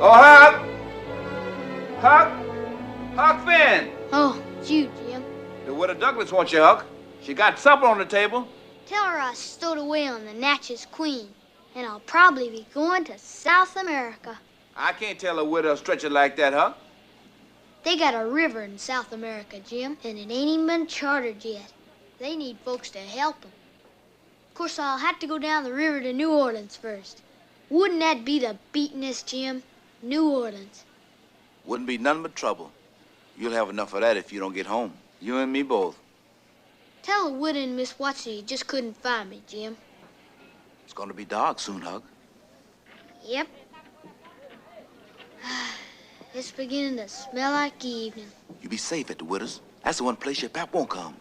Oh, Huck! Huck! Huck Finn! Oh, it's you, Jim. The widow Douglas wants you, Huck. She got supper on the table. Tell her I stowed away on the Natchez Queen, and I'll probably be going to South America. I can't tell a widow stretch it like that, Huck. They got a river in South America, Jim, and it ain't even been chartered yet. They need folks to help them. Of course, I'll have to go down the river to New Orleans first. Wouldn't that be the beatin'est, Jim? New Orleans. Wouldn't be nothing but trouble. You'll have enough of that if you don't get home. You and me both. Tell the widow and Miss Watson you just couldn't find me, Jim. It's gonna be dark soon, Huck. Yep. It's beginning to smell like evening. You be safe at the widow's. That's the one place your pap won't come.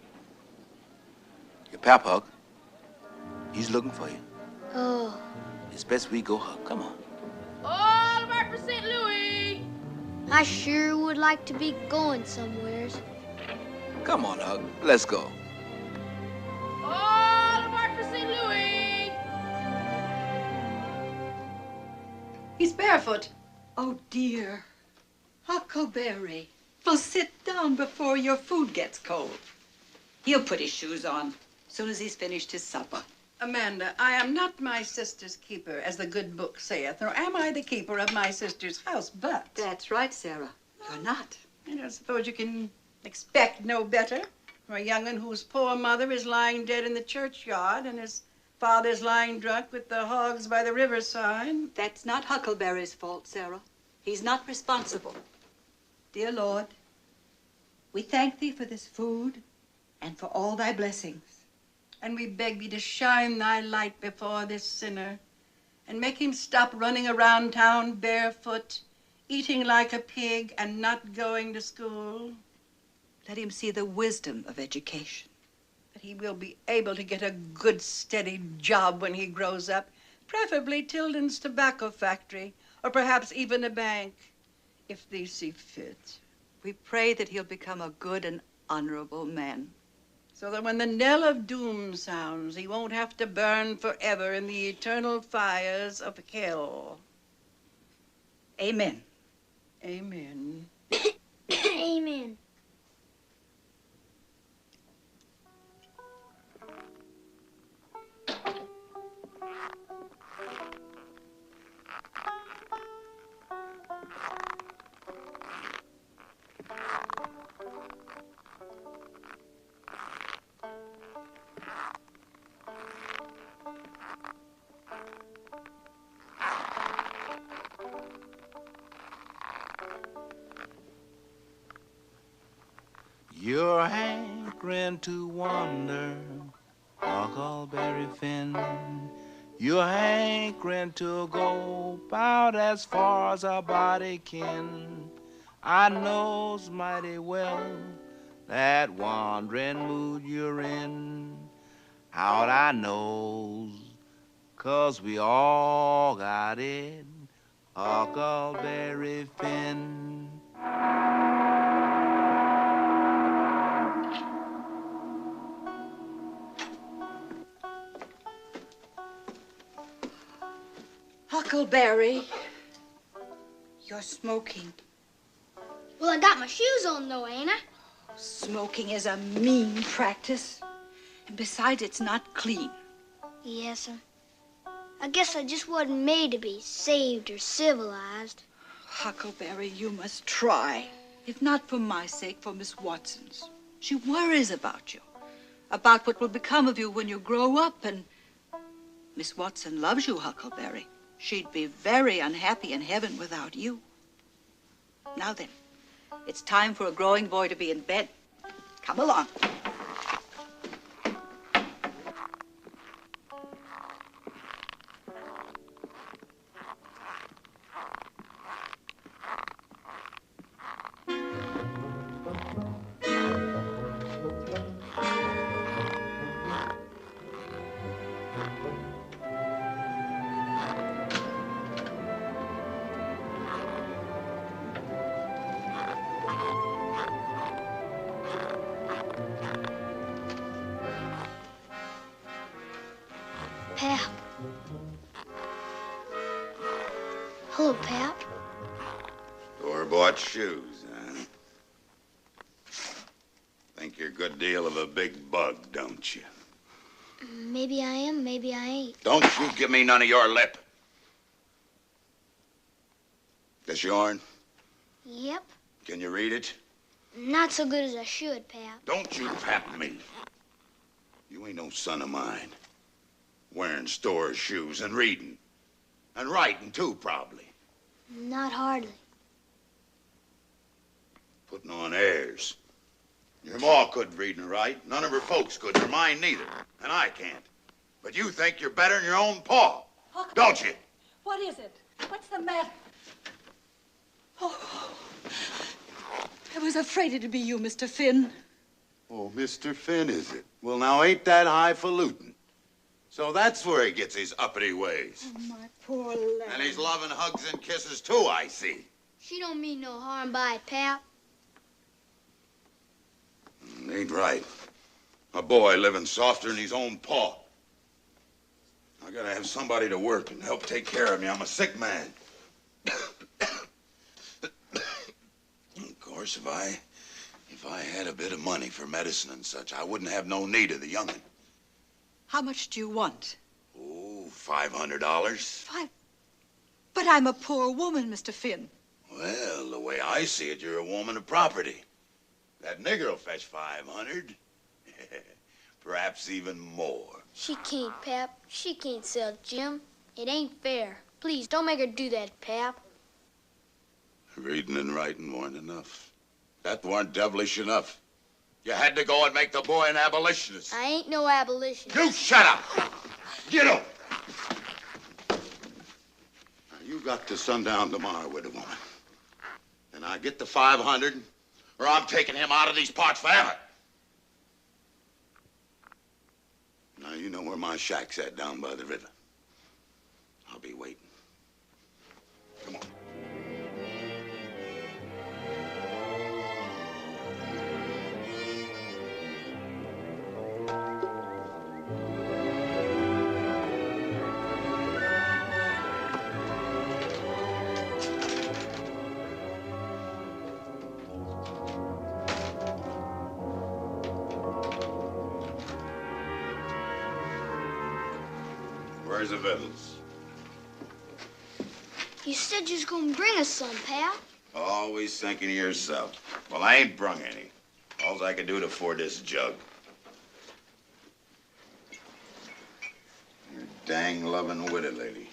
Your pap, Huck. He's looking for you. Oh. It's best we go, Huck. Come on. All right for St. Louis. I sure would like to be going somewheres. Come on, Huck. Let's go. All right for St. Louis. He's barefoot. Oh, dear. Huckleberry. Well, sit down before your food gets cold. He'll put his shoes on as soon as he's finished his supper. Amanda, I am not my sister's keeper, as the good book saith, nor am I the keeper of my sister's house, but... That's right, Sarah. You're not. I don't suppose you can expect no better from a young'un whose poor mother is lying dead in the churchyard and his father's lying drunk with the hogs by the riverside. That's not Huckleberry's fault, Sarah. He's not responsible. Dear Lord, we thank thee for this food and for all thy blessings. And we beg thee to shine thy light before this sinner and make him stop running around town barefoot, eating like a pig and not going to school. Let him see the wisdom of education. That he will be able to get a good, steady job when he grows up, preferably Tilden's tobacco factory, or perhaps even a bank, if thee see fit. We pray that he'll become a good and honorable man. So that when the knell of doom sounds, he won't have to burn forever in the eternal fires of hell. Amen. Amen. Amen. You're hankering to wander, Huckleberry Finn. You're hankering to go about as far as our body can. I knows mighty well that wandering mood you're in. How'd I knows? 'Cause we all got it, Huckleberry Finn. Huckleberry, you're smoking. Well, I got my shoes on, though, ain't I? Smoking is a mean practice. And besides, it's not clean. Yes, sir. I guess I just wasn't made to be saved or civilized. Huckleberry, you must try. If not for my sake, for Miss Watson's. She worries about you, about what will become of you when you grow up, and Miss Watson loves you, Huckleberry. She'd be very unhappy in heaven without you. Now then, it's time for a growing boy to be in bed. Come along. Pap. Hello, Pap. Store-bought shoes, huh? Think you're a good deal of a big bug, don't you? Maybe I am, maybe I ain't. Don't you give me none of your lip. This yarn? Yep. Can you read it? Not so good as I should, Pap. Don't you pap me. You ain't no son of mine. Wearing store shoes and reading. And writing, too, probably. Not hardly. Putting on airs. Your ma couldn't read and write. None of her folks could, nor mine neither. And I can't. But you think you're better than your own pa, don't you? What is it? What's the matter? Oh, I was afraid it'd be you, Mr. Finn. Oh, Mr. Finn, is it? Well, now, ain't that highfalutin? So that's where he gets his uppity ways. Oh, my poor lad. And he's loving hugs and kisses, too, I see. She don't mean no harm by it, Pap. Ain't right. A boy living softer than his own pa. I gotta have somebody to work and help take care of me. I'm a sick man. Of course, if I had a bit of money for medicine and such, I wouldn't have no need of the young'un. How much do you want? $500. But I'm a poor woman, Mr. Finn. Well, the way I see it, you're a woman of property. That nigger will fetch 500. Perhaps even more. She can't, Pap. She can't sell Jim. It ain't fair. Please, don't make her do that, Pap. Reading and writing weren't enough. That weren't devilish enough. You had to go and make the boy an abolitionist. I ain't no abolitionist. You shut up! Get up! Now, you got to sundown tomorrow with the woman. And I get the 500, or I'm taking him out of these parts forever. Now, you know where my shack's at down by the river. I'll be waiting. Come on. Where's the victuals? You said you was gonna bring us some, Pap. Always thinking of yourself. Well, I ain't brung any. All I can do to afford this jug. You're a dang loving widow lady.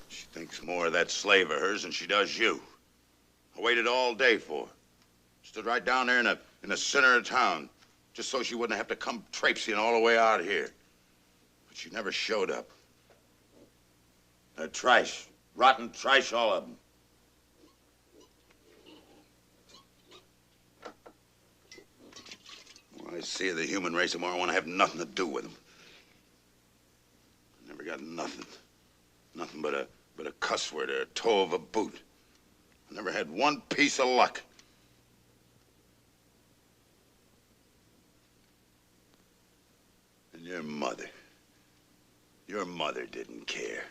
She thinks more of that slave of hers than she does you. I waited all day for her. Stood right down there in the center of town, just so she wouldn't have to come traipsing all the way out here. But she never showed up. They're trash. Rotten trash, all of them. When I see the human race tomorrow, I want to have nothing to do with them. I never got nothing. Nothing but a cuss word or a toe of a boot. I never had one piece of luck. And your mother didn't care.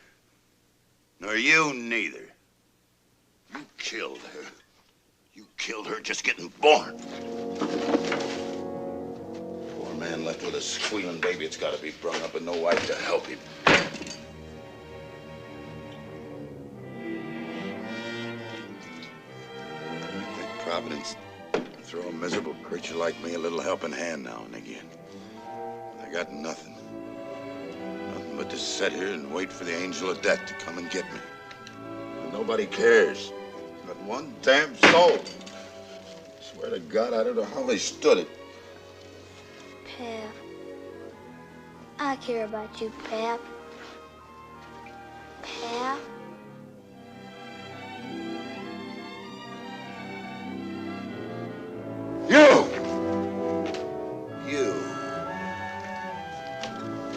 Nor you neither. You killed her. You killed her just getting born. Poor man left with a squealing baby. It's got to be brung up with no wife to help him. I think Providence throw a miserable creature like me a little helping hand now and again. I got nothing. Nothing but to sit here and wait for the angel of death to come and get me. And nobody cares. Not one damn soul. I swear to God, I don't know how they stood it. Pap. I care about you, Pap. Pap. You!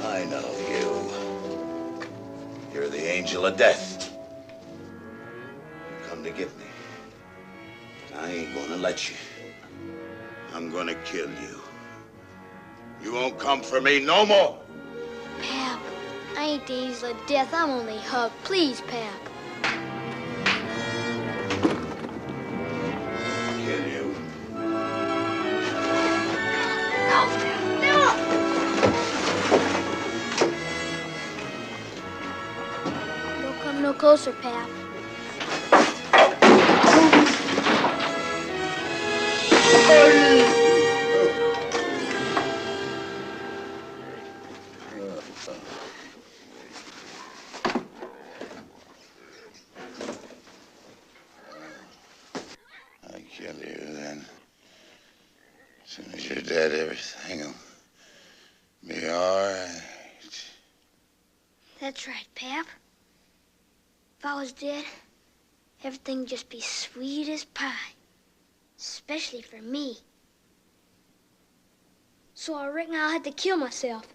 I know you. You're the angel of death. You come to get me. I ain't gonna let you. I'm gonna kill you. You won't come for me no more. Pap, I ain't the angel of death. I'm only Hug. Please, Pap. Kill you. Don't come no closer, Pap. I kill you, then. As soon as you're dead, everything will be all right. That's right, Pap. If I was dead, everything'd just be sweet as pie. Especially for me. So I reckon I'll have to kill myself.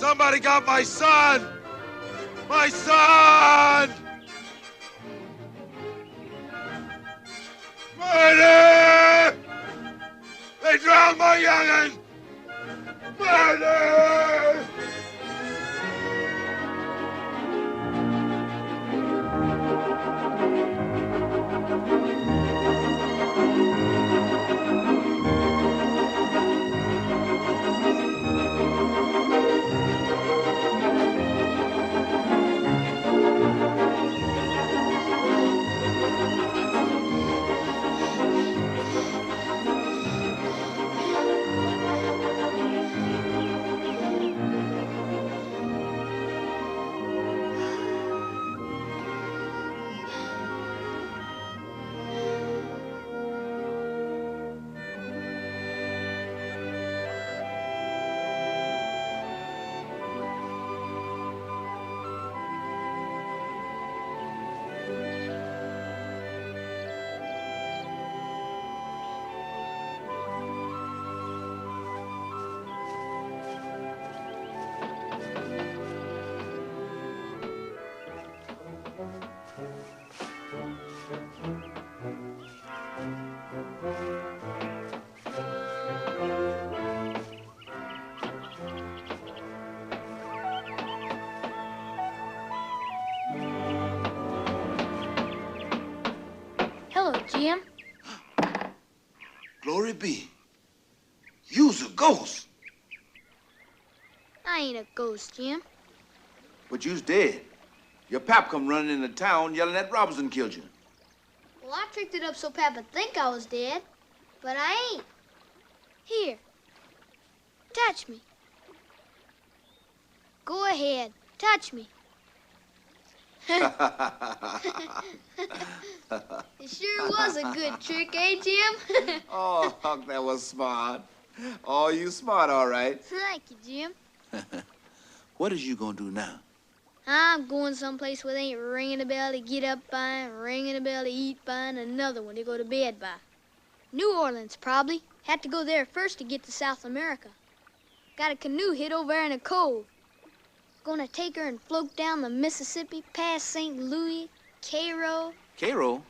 Somebody got my son! My son! Murder! They drowned my young'un! Murder! Hello, Jim. Glory be. You's a ghost. I ain't a ghost, Jim. But you's dead. Your pap come running into town yelling that Robinson killed you. Well, I tricked it up so Papa'd think I was dead, but I ain't. Here, touch me. Go ahead, touch me. It sure was a good trick, eh, Jim? Oh, Huck, that was smart. Oh, you smart, all right. Thank you, Jim. What is you gonna do now? I'm going someplace where they ain't ringing a bell to get up by and ringing a bell to eat by and another one to go to bed by. New Orleans, probably. Had to go there first to get to South America. Got a canoe hid over there in a cove. Gonna take her and float down the Mississippi past St. Louis, Cairo. Cairo?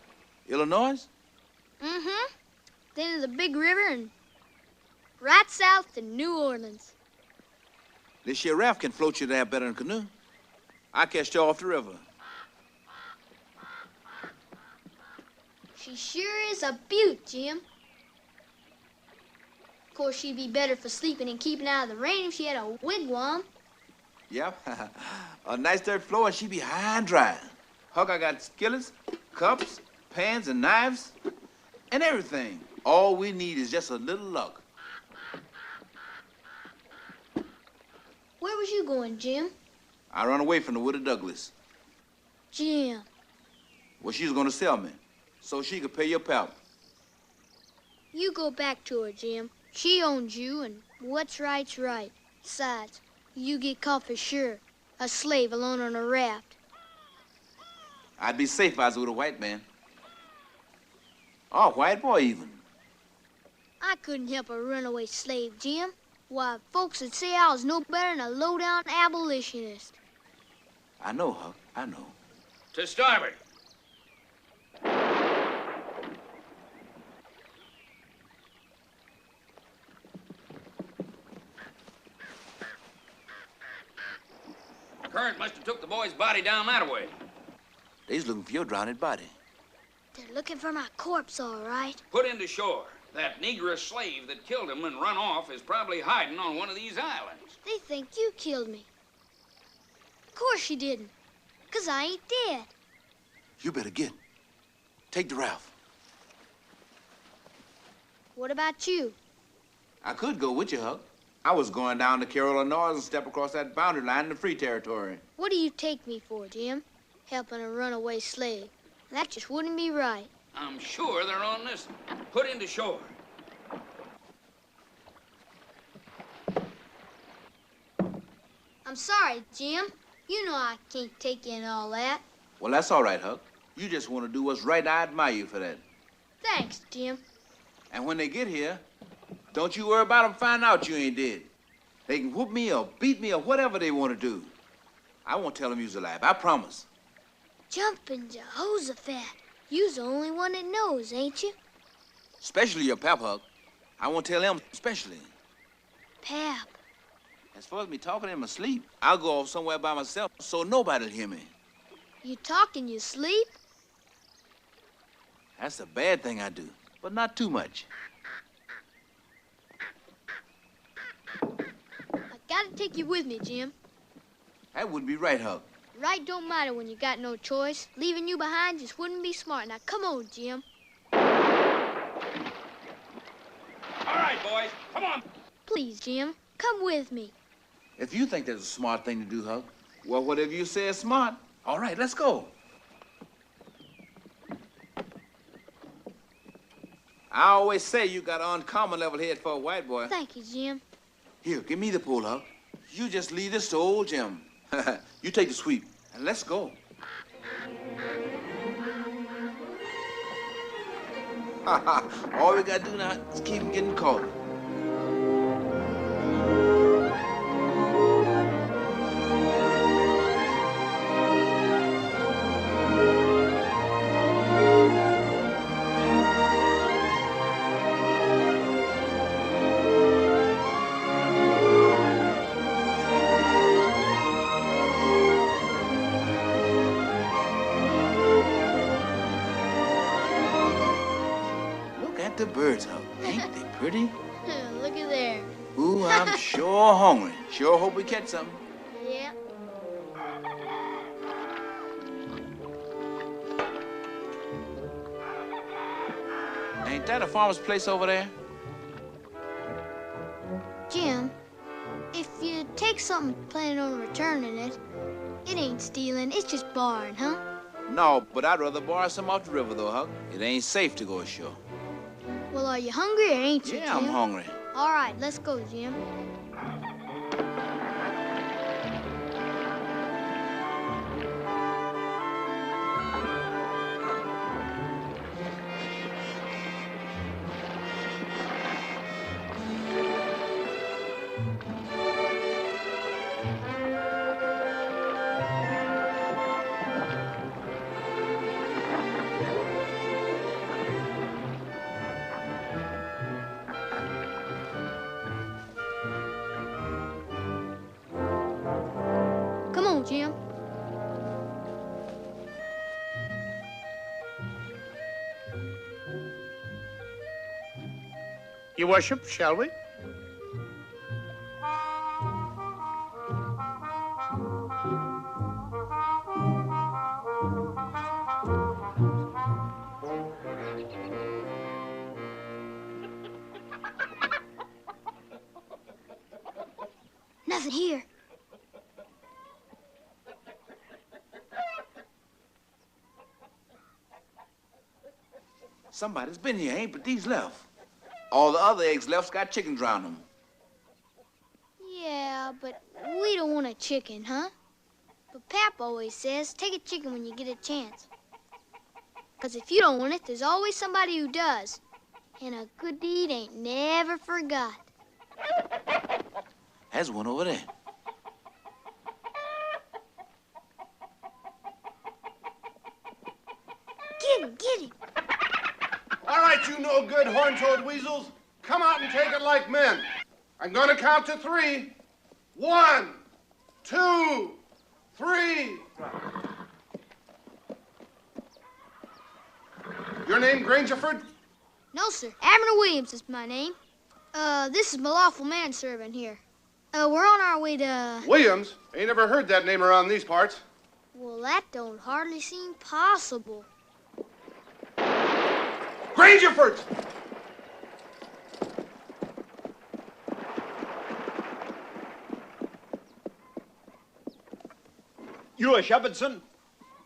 Illinois? Mm-hmm. Then to the big river and right south to New Orleans. This here raft can float you there better than a canoe. I catched you off the river. She sure is a beaut, Jim. Of course, she'd be better for sleeping and keeping out of the rain if she had a wigwam. Yep. A nice dirt floor and she be high and dry. Huck, I got skillets, cups, pans, and knives, and everything. All we need is just a little luck. Where was you going, Jim? I run away from the widow Douglas. Jim. Well, she was gonna sell me, so she could pay your pap. You go back to her, Jim. She owns you, and what's right's right. Besides, you get caught for sure. A slave alone on a raft. I'd be safe if I was with a white man. Or a white boy, even. I couldn't help a runaway slave, Jim. Why, folks would say I was no better than a low-down abolitionist. I know, Huck. I know. To starboard. Current must have took the boy's body down that way. They's looking for your drowned body. They're looking for my corpse, all right. Put into shore. That negress slave that killed him and run off is probably hiding on one of these islands. They think you killed me. Of course you didn't, 'cause I ain't dead. You better get. Take the raft. What about you? I could go with you, Huck. I was going down to Cairo, Illinois and step across that boundary line into free territory. What do you take me for, Jim? Helping a runaway slave. That just wouldn't be right. I'm sure they're on this. Put into shore. I'm sorry, Jim. You know I can't take in all that. Well, that's all right, Huck. You just want to do what's right, and I admire you for that. Thanks, Jim. And when they get here, don't you worry about them finding out you ain't dead. They can whoop me or beat me or whatever they want to do. I won't tell them you's alive, I promise. Jumping Jehoshaphat. You's the only one that knows, ain't you? Especially your pap, Huck. I won't tell them especially. Pap. As far as me talking in my sleep, I'll go off somewhere by myself so nobody'll hear me. You talk in your sleep? That's the bad thing I do, but not too much. I gotta take you with me, Jim. That wouldn't be right, Huck. Right don't matter when you got no choice. Leaving you behind just wouldn't be smart. Now come on, Jim. All right, boys, come on. Please, Jim, come with me. If you think that's a smart thing to do, Huck, well, whatever you say is smart. All right, let's go. I always say you got an uncommon level head for a white boy. Thank you, Jim. Here, give me the pole, Huck. You just leave this to old Jim. You take the sweep, and let's go. All we gotta do now is keep him getting caught. The birds, Huck. Ain't they pretty? Look at there. Ooh, I'm sure hungry. Sure hope we catch something. Yeah. Ain't that a farmer's place over there? Jim, if you take something planning on returning it, it ain't stealing, it's just borrowing, huh? No, but I'd rather borrow some off the river, though, Huck. It ain't safe to go ashore. Well, are you hungry or ain't you, Yeah, Jim? I'm hungry. All right, let's go, Jim. Come on, Jim. Your worship, shall we? Nothing here. Somebody's been here, ain't but these left. All the other eggs left's got chickens around them. Yeah, but we don't want a chicken, huh? But Pap always says, take a chicken when you get a chance. 'Cause if you don't want it, there's always somebody who does. And a good deed ain't never forgot. There's one over there. Get him, get him. All right, you no good horn-toed weasels. Come out and take it like men. I'm gonna count to 3. 1, 2, 3. Your name Grangerford? No, sir. Abner Williams is my name. This is my lawful manservant here. We're on our way to... Williams? Ain't never heard that name around these parts. Well, that don't hardly seem possible. Grangerford! You a Shepherdson?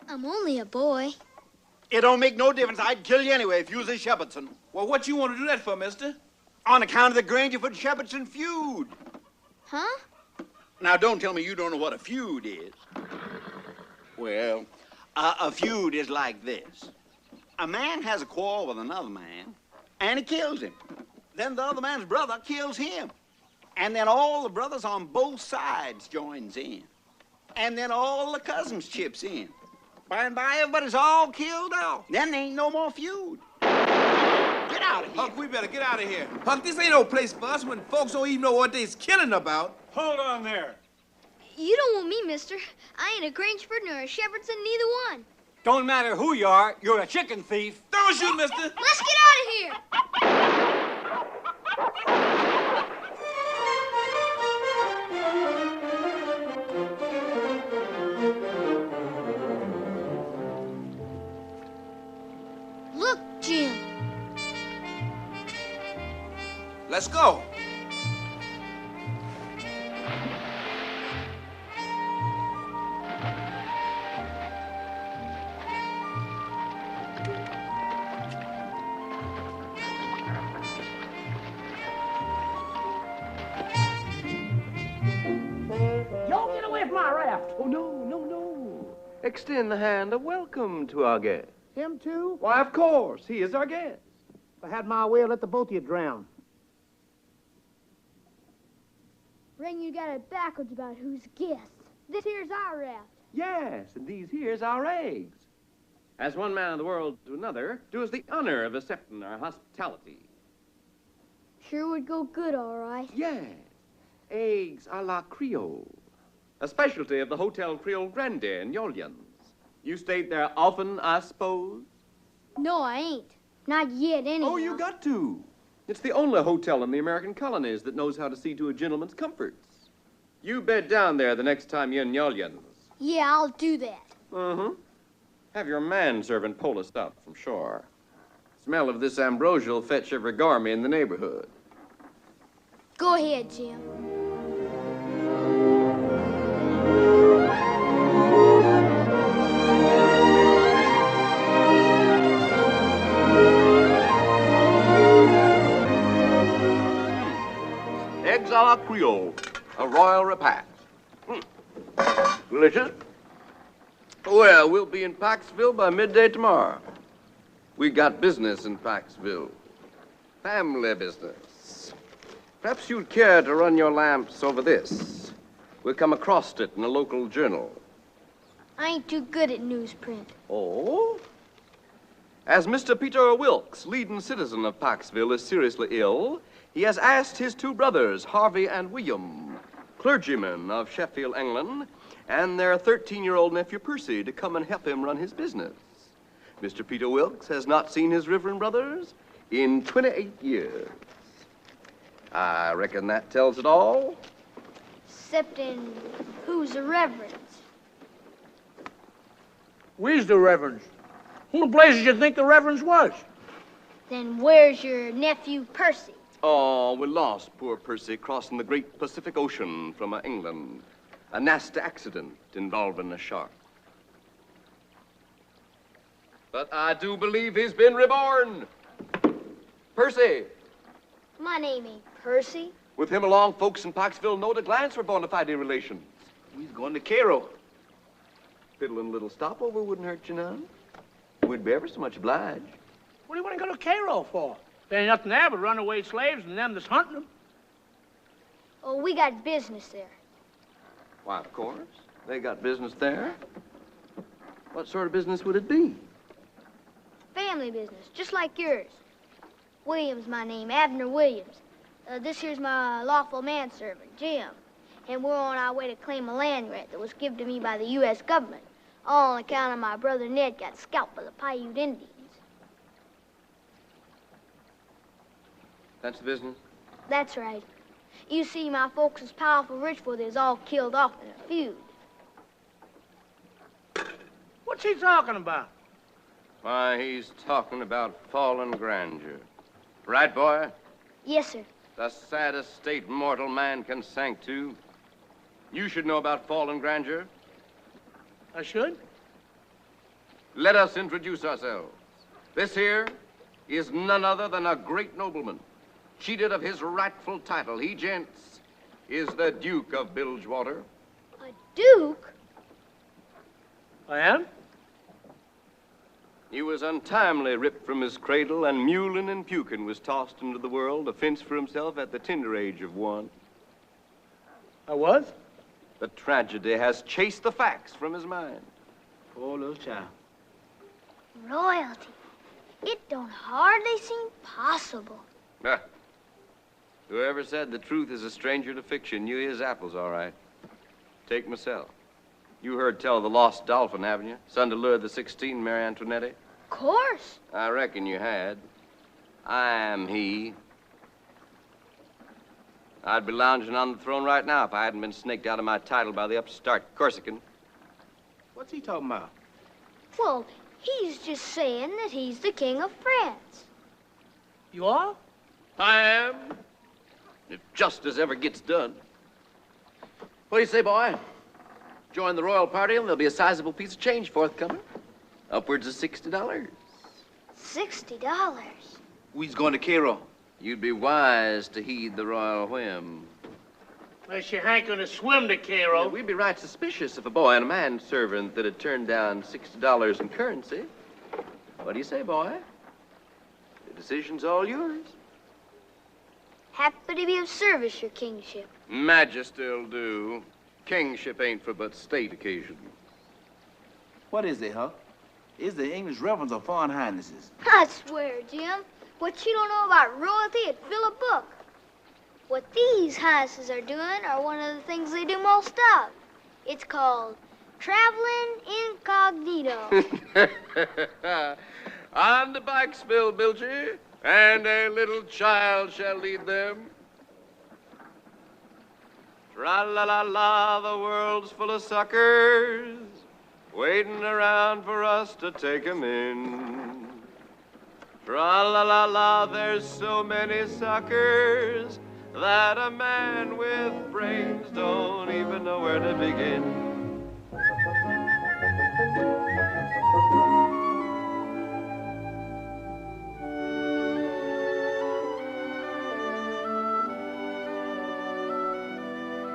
I'm only a boy. It don't make no difference. I'd kill you anyway if you was a Shepherdson. Well, what you want to do that for, mister? On account of the Grangerford-Shepherdson feud. Huh? Now, don't tell me you don't know what a feud is. Well, a feud is like this. A man has a quarrel with another man, and he kills him. Then the other man's brother kills him. And then all the brothers on both sides joins in. And then all the cousins chips in. By and by, everybody's all killed off. Then there ain't no more feud. Get out of here. Huck, we better get out of here. Huck, this ain't no place for us when folks don't even know what they's killing about. Hold on there. You don't want me, mister. I ain't a Grangerford nor a Shepherdson, neither one. Don't matter who you are, you're a chicken thief. Don't shoot, mister. Let's get out of here. Look, Jim. Let's go. Y'all get away from my raft. Oh, no. Extend the hand of welcome to our guest. Him too? Why, of course. He is our guest. If I had my way, I'd let the both of you drown. Ring, you got it backwards about who's guest. This here's our raft. Yes, and these here's our eggs. As one man of the world to another, do us the honor of accepting our hospitality. Sure would go good, all right. Yes, eggs a la Creole. A specialty of the Hotel Creole Grande in Yolians. You stayed there often, I suppose? No, I ain't. Not yet, anyhow. Oh, you got to. It's the only hotel in the American colonies that knows how to see to a gentleman's comforts. You bed down there the next time you're in Yolians. Yeah, I'll do that. Mm-hmm. Have your manservant pull us up from shore. Smell of this ambrosia will fetch every gourmet in the neighborhood. Go ahead, Jim. Eggs a la Creole, a royal repast. Delicious. Well, we'll be in Paxville by midday tomorrow. We got business in Paxville. Family business. Perhaps you'd care to run your lamps over this. We'll come across it in a local journal. I ain't too good at newsprint. Oh? As Mr. Peter Wilkes, leading citizen of Paxville, is seriously ill, he has asked his two brothers, Harvey and William, clergymen of Sheffield, England, and their 13-year-old nephew, Percy, to come and help him run his business. Mr. Peter Wilkes has not seen his reverend brothers in 28 years. I reckon that tells it all. Excepting who's the reverends? We's the reverends. Who in places you think the reverends was? Then where's your nephew, Percy? Oh, we lost poor Percy crossing the great Pacific Ocean from England. A nasty accident involving a shark. But I do believe he's been reborn. Percy. My name ain't Percy. With him along, folks in Paxville know at a glance we're bona fide relations. He's going to Cairo. Fiddling little stopover wouldn't hurt you none. We'd be ever so much obliged. What do you want to go to Cairo for? There ain't nothing there but runaway slaves and them that's hunting them. Oh, we got business there. Why, of course. They got business there. What sort of business would it be? Family business, just like yours. William's my name, Abner Williams. This here's my lawful manservant, Jim. And we're on our way to claim a land grant that was given to me by the U.S. government, all on account of my brother Ned got scalped by the Paiute Indians. That's the business? That's right. You see, my folks is powerful rich for they was all killed off in a feud. What's he talking about? Why, he's talking about fallen grandeur. Right, boy? Yes, sir. The saddest state mortal man can sink to. You should know about fallen grandeur. I should? Let us introduce ourselves. This here is none other than a great nobleman. Cheated of his rightful title. He, gents, is the Duke of Bilgewater. A duke? I am? He was untimely ripped from his cradle, and mulin' and pukin' was tossed into the world to fence for himself at the tender age of 1. I was? The tragedy has chased the facts from his mind. Poor little child. Royalty. It don't hardly seem possible. Ah. Whoever said the truth is a stranger to fiction knew his apples all right. Take myself. You heard tell of the lost dolphin, haven't you? Son to Louis XVI, Marie Antoinette? Of course. I reckon you had. I am he. I'd be lounging on the throne right now if I hadn't been snaked out of my title by the upstart Corsican. What's he talking about? Well, he's just saying that he's the King of France. You are? I am. If justice ever gets done. What do you say, boy? Join the royal party and there'll be a sizable piece of change forthcoming. Upwards of $60. $60? We's going to Cairo. You'd be wise to heed the royal whim. Unless you ain't gonna swim to Cairo. Yeah, we'd be right suspicious if a boy and a manservant that had turned down $60 in currency. What do you say, boy? The decision's all yours. Happy to be of service, your kingship. Majesty'll do. Kingship ain't for but state occasion. What is it, Huck? Is the English reverends or foreign highnesses? I swear, Jim, what you don't know about royalty, it'd fill a book. What these highnesses are doing are one of the things they do most of. It's called traveling incognito. On the bikes, Bill Bilgy, and a little child shall lead them. Tra-la-la-la, the world's full of suckers, waiting around for us to take 'em in. Tra-la-la-la, there's so many suckers that a man with brains don't even know where to begin.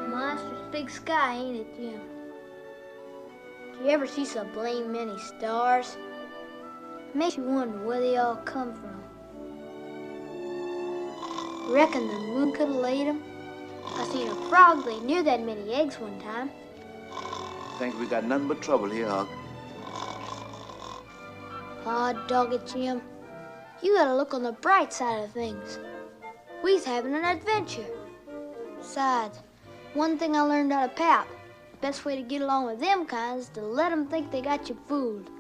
Monstrous big sky, ain't it, Jim? Do you ever see so blame many stars? Makes you wonder where they all come from. Reckon the moon could have laid them? I seen a frog lay near that many eggs one time. Think we got nothing but trouble here, Huck. Aw, dog it, Jim. You gotta look on the bright side of things. We's having an adventure. Besides, one thing I learned out of Pap, the best way to get along with them kinds is to let them think they got you fooled.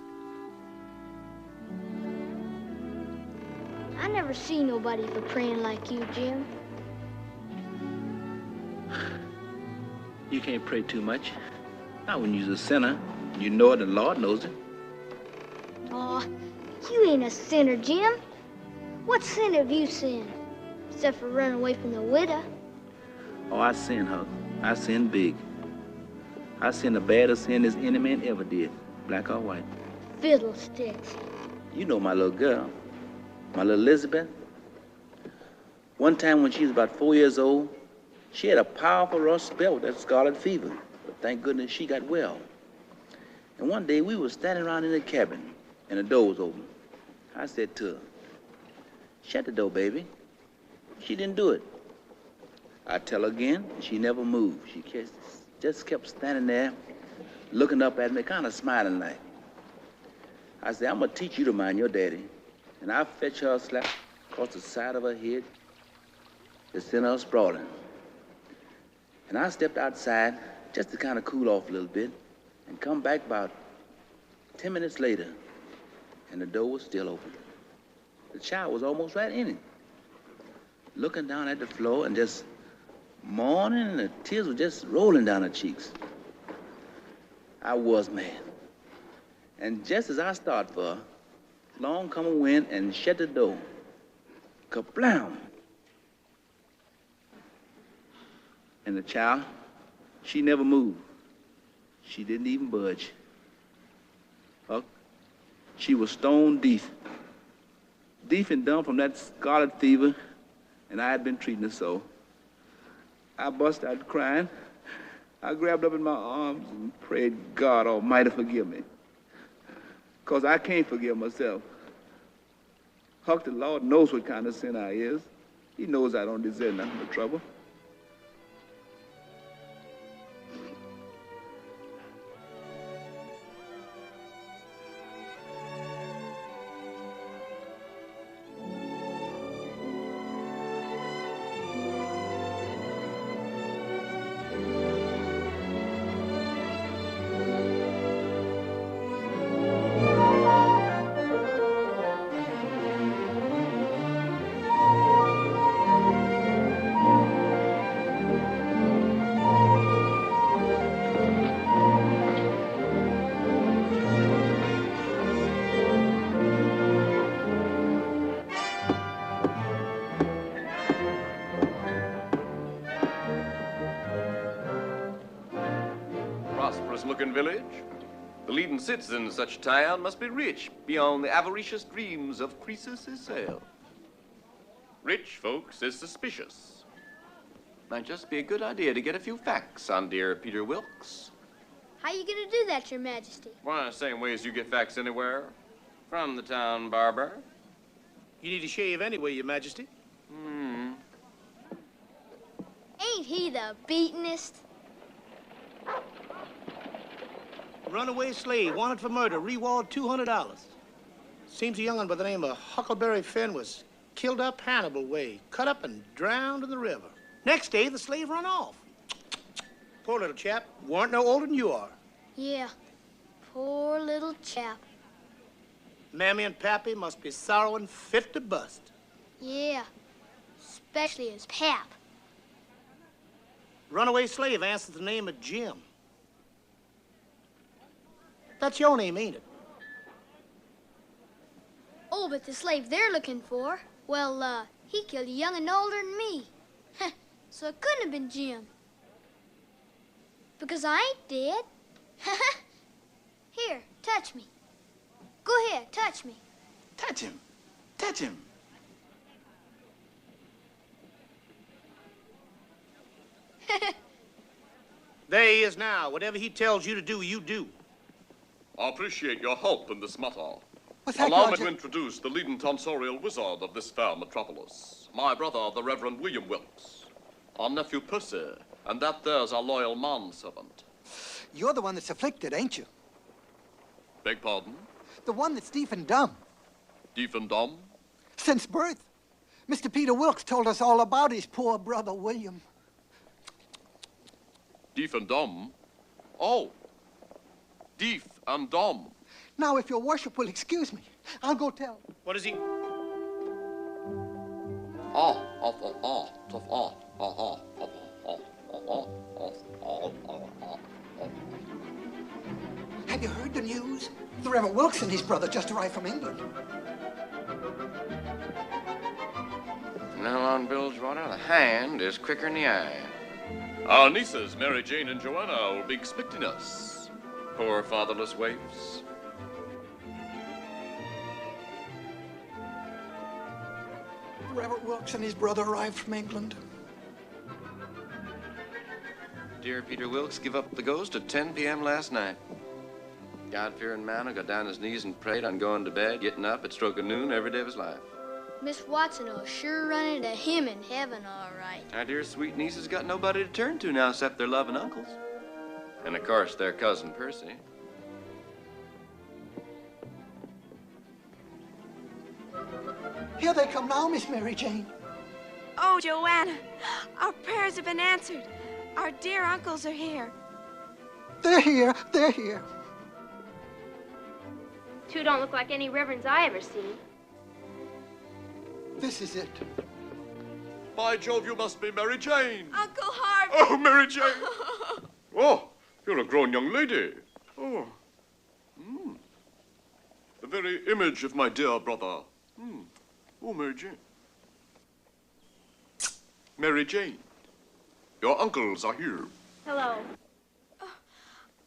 I never seen nobody for praying like you, Jim. You can't pray too much. Not when you're a sinner. You know it and the Lord knows it. Aw, you ain't a sinner, Jim. What sin have you sinned? Except for running away from the widow. Oh, I sin, Huck. I sin big. I sin the baddest sin as any man ever did, black or white. Fiddlesticks. You know my little girl, my little Elizabeth. One time when she was about 4 years old, she had a powerful rough spell with that scarlet fever. But thank goodness she got well. And one day we were standing around in the cabin and the door was open. I said to her, "Shut the door, baby." She didn't do it. I tell her again, and she never moved. She just kept standing there, looking up at me, kind of smiling like. I said, "I'm gonna teach you to mind your daddy." And I fetch her a slap across the side of her head to send her sprawling. And I stepped outside just to kind of cool off a little bit and come back about 10 minutes later, and the door was still open. The child was almost right in it, looking down at the floor and just mourning, and the tears were just rolling down her cheeks. I was mad. And just as I started for her, along come a wind and shut the door. Kablam! And the child, she never moved. She didn't even budge. Huck, she was stone deaf. Deaf and dumb from that scarlet fever, and I had been treating her so. I bust out crying. I grabbed up in my arms and prayed God Almighty forgive me. 'Cause I can't forgive myself. Huck, the Lord knows what kind of sinner I is. He knows I don't deserve nothing but trouble. prosperous-looking village. The leading citizen of such a town must be rich beyond the avaricious dreams of Croesus himself. Rich folks is suspicious. Might just be a good idea to get a few facts on dear Peter Wilkes. How you gonna do that, Your Majesty? Why, same way as you get facts anywhere. From the town barber. You need to shave anyway, Your Majesty. Ain't he the beatenest? Runaway slave, wanted for murder, reward $200. Seems a young'un by the name of Huckleberry Finn was killed up Hannibal way, cut up and drowned in the river. Next day, the slave run off. Poor little chap, weren't no older than you are. Yeah, poor little chap. Mammy and Pappy must be sorrowing fit to bust. Yeah, especially his pap. Runaway slave answers the name of Jim. That's your name, ain't it? Oh, but the slave they're looking for, well, he killed a young'un older than me. So it couldn't have been Jim. Because I ain't dead. Here, touch me. Go ahead, touch me. Touch him. Touch him. There he is now. Whatever he tells you to do, you do. I appreciate your help in this matter. What's that, Allow me Roger? to introduce the leading tonsorial wizard of this fair metropolis, my brother, the Reverend William Wilkes, our nephew Percy, and that there's our loyal manservant. You're the one that's afflicted, ain't you? Beg pardon? The one that's deaf and dumb. Deaf and dumb? Since birth. Mr. Peter Wilkes told us all about his poor brother, William. Deaf and dumb? Oh. Deaf and dumb. Now, if your worship will excuse me, I'll go tell. What is he? Have you heard the news? The Reverend Wilkes and his brother just arrived from England. Now on Bilgewater, the hand is quicker than the eye. Our nieces, Mary Jane and Joanna, will be expecting us. Poor fatherless waifs. The Reverend Wilkes and his brother arrived from England. Dear Peter Wilkes give up the ghost at 10 p.m. last night. God-fearing man who got down on his knees and prayed on going to bed, getting up at stroke of noon every day of his life. Miss Watson will sure run into him in heaven, all right. Our dear sweet niece has got nobody to turn to now except their loving uncles. And of course, their cousin Percy. Here they come now, Miss Mary Jane. Oh, Joanna, our prayers have been answered. Our dear uncles are here. They're here. They're here. Two don't look like any reverends I ever seen. This is it. By Jove, you must be Mary Jane. Uncle Harvey. Oh, Mary Jane. Oh, you're a grown young lady. Oh. The very image of my dear brother. Oh, Mary Jane. Mary Jane, your uncles are here. Hello.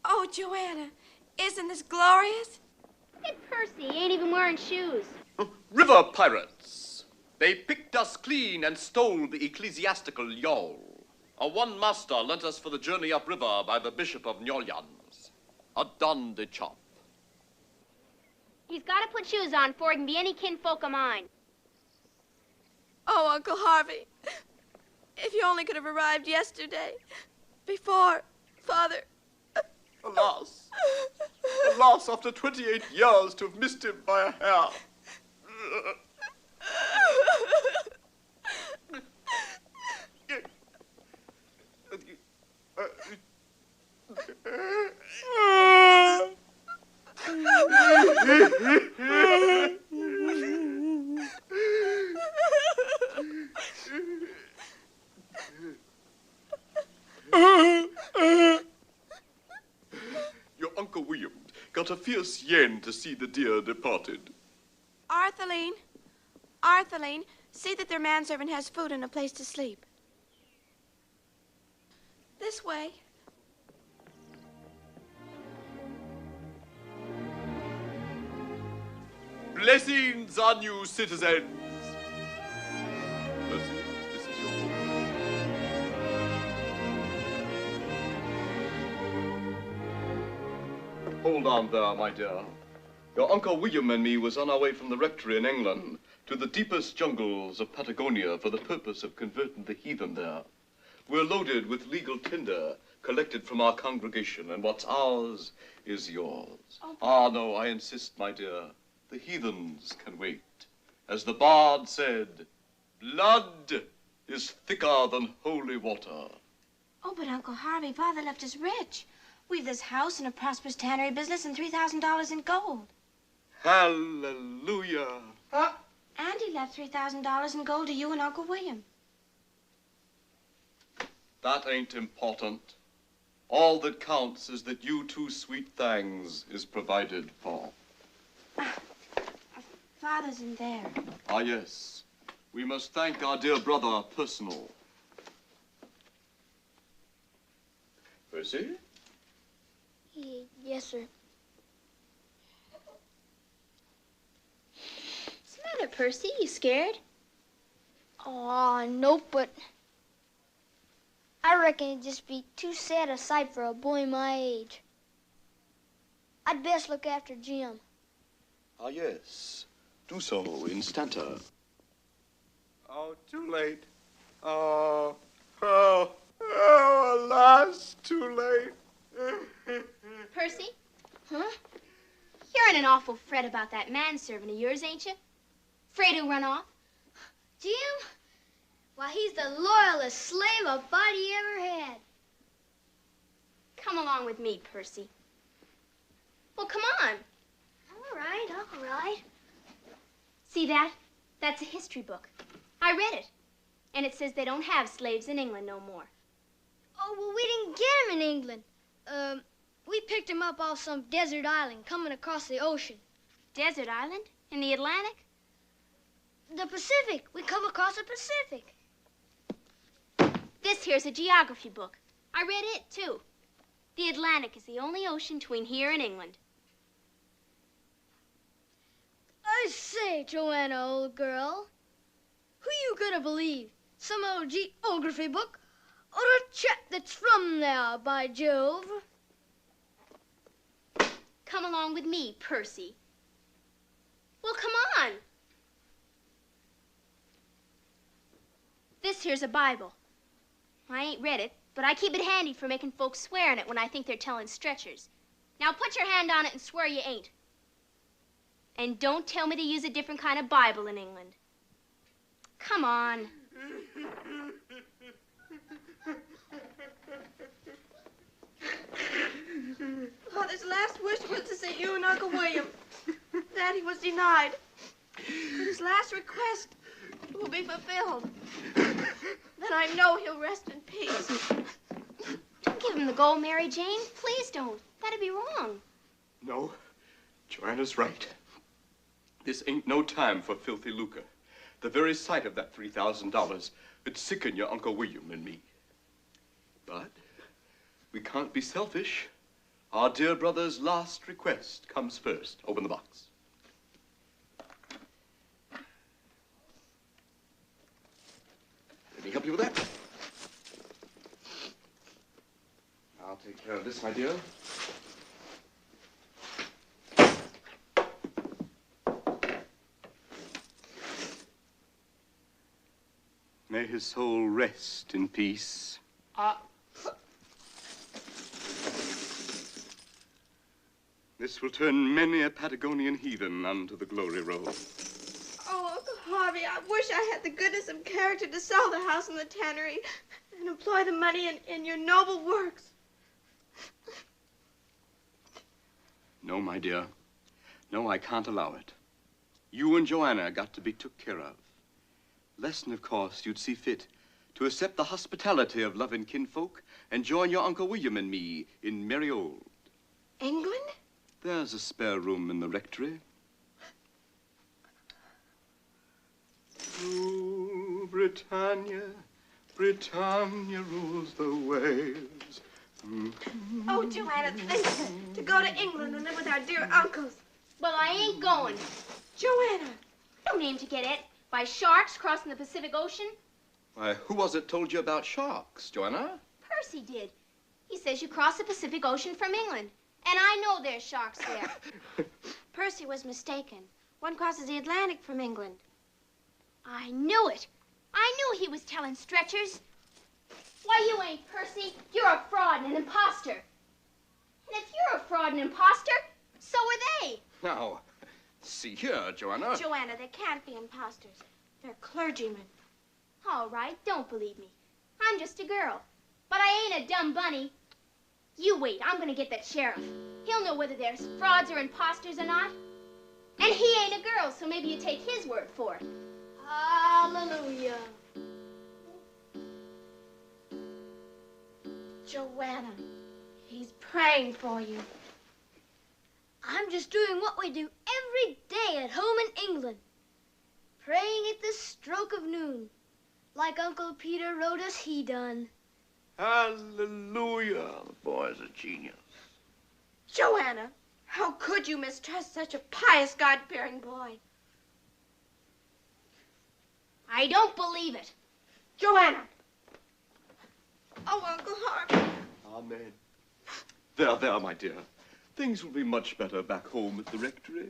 Oh, Joanna, isn't this glorious? Look at Percy. He ain't even wearing shoes. River pirates. They picked us clean and stole the ecclesiastical yawl. A one master lent us for the journey upriver by the Bishop of Nyolyans. A don de chop. He's got to put shoes on before he can be any kinfolk of mine. Oh, Uncle Harvey, if you only could have arrived yesterday, before Father... Alas. Alas, after 28 years to have missed him by a hair. Your Uncle William got a fierce yen to see the dear departed. Artheline, see that their manservant has food and a place to sleep. This way. Blessings on you, citizens. Percy, this is your book. Hold on there, my dear. Your Uncle William and me was on our way from the rectory in England to the deepest jungles of Patagonia for the purpose of converting the heathen there. We're loaded with legal tinder collected from our congregation, and what's ours is yours. Oh. Ah, no, I insist, my dear. The heathens can wait. As the bard said, blood is thicker than holy water. Oh, but Uncle Harvey, Father left us rich. We've this house and a prosperous tannery business and $3,000 in gold. Hallelujah. And he left $3,000 in gold to you and Uncle William. That ain't important. All that counts is that you two sweet things is provided for. Father's in there. Ah, yes. We must thank our dear brother personal. Percy? Yes, sir. What's the matter, Percy? You scared? Oh, nope, but I reckon it'd just be too sad a sight for a boy my age. I'd best look after Jim. Ah, yes. Do so instanter. Oh, too late. Oh, alas, too late. Percy? Huh? You're in an awful fret about that manservant of yours, ain't you? Afraid he'll run off? Jim? Why, he's the loyalest slave a body ever had. Come along with me, Percy. Well, come on. All right, all right. See that? That's a history book. I read it. And it says they don't have slaves in England no more. Oh, well, we didn't get him in England. We picked him up off some desert island coming across the ocean. Desert island? In the Atlantic? The Pacific. We come across the Pacific. This here's a geography book. I read it, too. The Atlantic is the only ocean between here and England. I say, Joanna, old girl, who you gonna believe? Some old geography book or a chap that's from there, by Jove? Come along with me, Percy. Well, come on. This here's a Bible. I ain't read it, but I keep it handy for making folks swear in it when I think they're telling stretchers. Now put your hand on it and swear you ain't. And don't tell me to use a different kind of Bible in England. Come on. Father's last wish was to see you and Uncle William. That he was denied. But his last request will be fulfilled. Then I know he'll rest in peace. Don't give him the gold, Mary Jane. Please don't. That'd be wrong. No, Joanna's right. This ain't no time for filthy lucre. The very sight of that $3,000 would sicken your Uncle William and me. But we can't be selfish. Our dear brother's last request comes first. Open the box. Let me help you with that. I'll take care of this, my dear. May his soul rest in peace. This will turn many a Patagonian heathen unto the glory road. Oh, Uncle Harvey, I wish I had the goodness of character to sell the house and the tannery and employ the money in your noble works. No, my dear. No, I can't allow it. You and Joanna got to be took care of. Lesson, of course, you'd see fit to accept the hospitality of loving kinfolk and join your Uncle William and me in merry old England? There's a spare room in the rectory. Oh, Britannia, Britannia rules the waves. Oh, Joanna, think to go to England and live with our dear uncles. Well, I ain't going. Joanna! No name to get it. By sharks crossing the Pacific Ocean? Why, who was it told you about sharks, Joanna? Percy did. He says you cross the Pacific Ocean from England. And I know there's sharks there. Percy was mistaken. One crosses the Atlantic from England. I knew it. I knew he was telling stretchers. Why, you ain't Percy. You're a fraud and an imposter. And if you're a fraud and imposter, so are they. Now, see here, Joanna. Joanna, they can't be imposters. They're clergymen. All right, don't believe me. I'm just a girl. But I ain't a dumb bunny. You wait, I'm gonna get that sheriff. He'll know whether there's frauds or imposters or not. And he ain't a girl, so maybe you take his word for it. Hallelujah. Joanna, he's praying for you. I'm just doing what we do every day at home in England. Praying at the stroke of noon, like Uncle Peter wrote us he done. Hallelujah. The boy's a genius. Joanna, how could you mistrust such a pious, God-fearing boy? I don't believe it. Joanna! Oh, Uncle Harvey. Amen. There, my dear. Things will be much better back home at the rectory.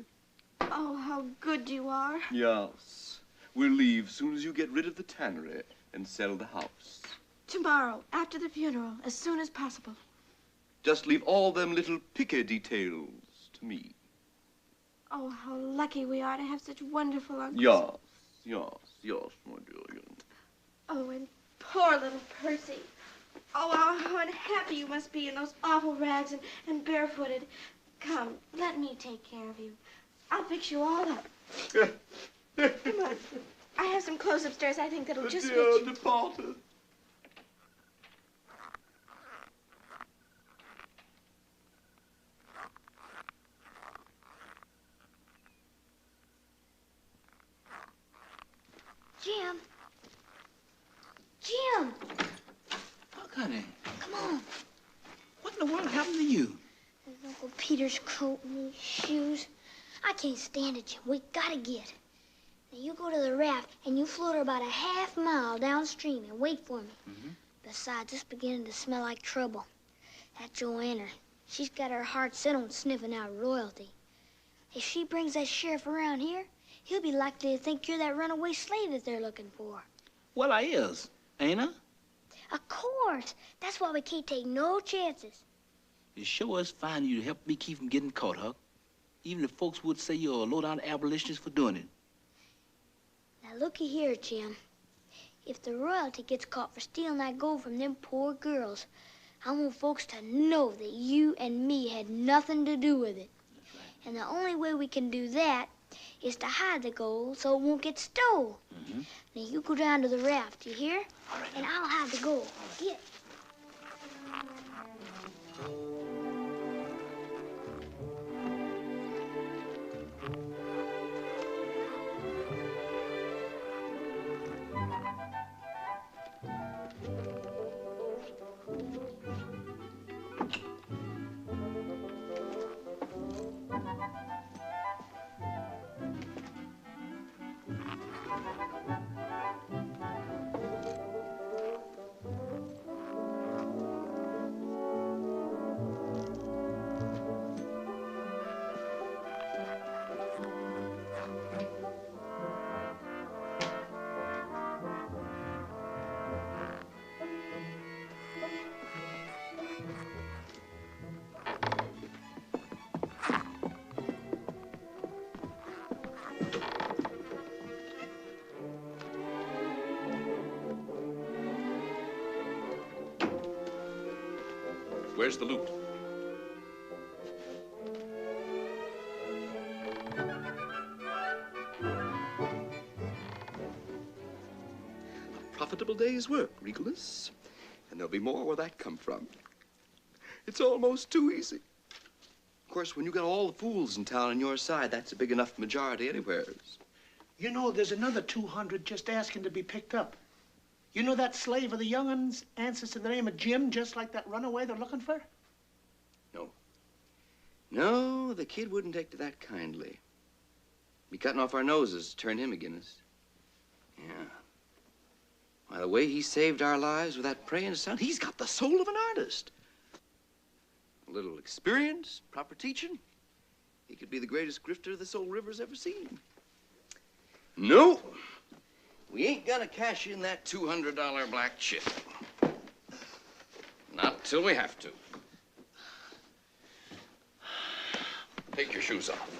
Oh, how good you are. Yes. We'll leave soon as you get rid of the tannery and sell the house. Tomorrow, after the funeral, as soon as possible. Just leave all them little picky details to me. Oh, how lucky we are to have such wonderful uncles. Yes, my dear. Oh, and poor little Percy. Oh, how unhappy you must be in those awful rags and barefooted. Come, let me take care of you. I'll fix you all up. Come on. I have some clothes upstairs I think that'll just fit you. Departed. Jim. Jim. Look, honey. Come on. What in the world happened to you? There's Uncle Peter's coat and these shoes. I can't stand it, Jim. We gotta get. Now you go to the raft and you float her about a half-mile downstream and wait for me. Besides, it's beginning to smell like trouble. That Joanna, she's got her heart set on sniffing out royalty. If she brings that sheriff around here, he'll be likely to think you're that runaway slave that they're looking for. Well, I is, ain't I? Of course. That's why we can't take no chances. It sure is fine of you to help me keep from getting caught, Huck. Even if folks would say you're a low-down abolitionist for doing it. Now, looky here, Jim. If the royalty gets caught for stealing that gold from them poor girls, I want folks to know that you and me had nothing to do with it. And the only way we can do that is to hide the gold so it won't get stole. Now, you go down to the raft, you hear? All right. And I'll hide the gold. Get. Where's the loot? A profitable day's work, Regalus. And there'll be more where that come from. It's almost too easy. Of course, when you got all the fools in town on your side, that's a big enough majority anywheres. You know, there's another 200 just asking to be picked up. You know that slave of the young'uns answers to the name of Jim, just like that runaway they're looking for? No. No, the kid wouldn't take to that kindly. Be cutting off our noses to turn him against us. Yeah. Why, the way he saved our lives with that praying sound, he's got the soul of an artist. A little experience, proper teaching. He could be the greatest grifter this old river's ever seen. No, we ain't gonna cash in that $200 black chip. Not till we have to. Take your shoes off.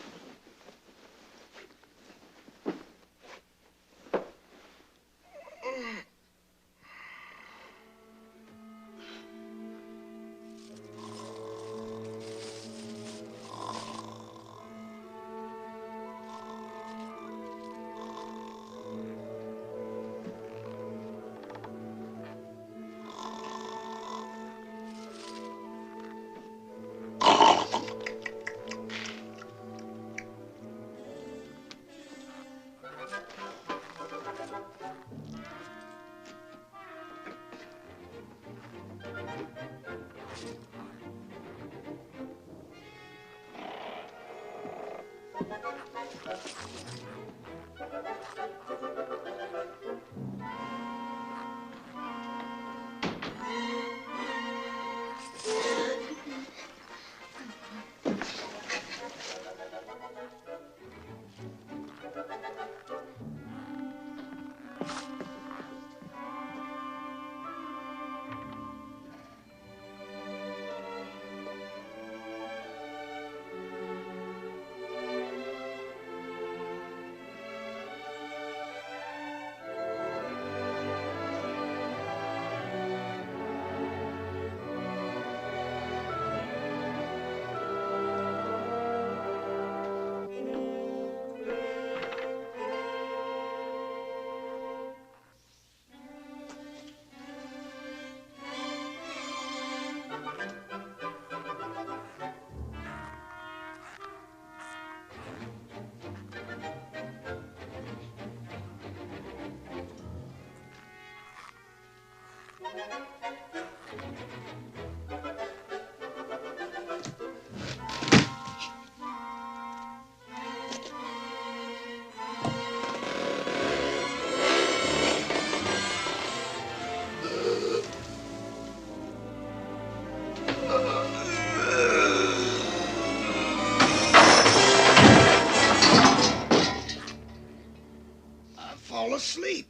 Asleep.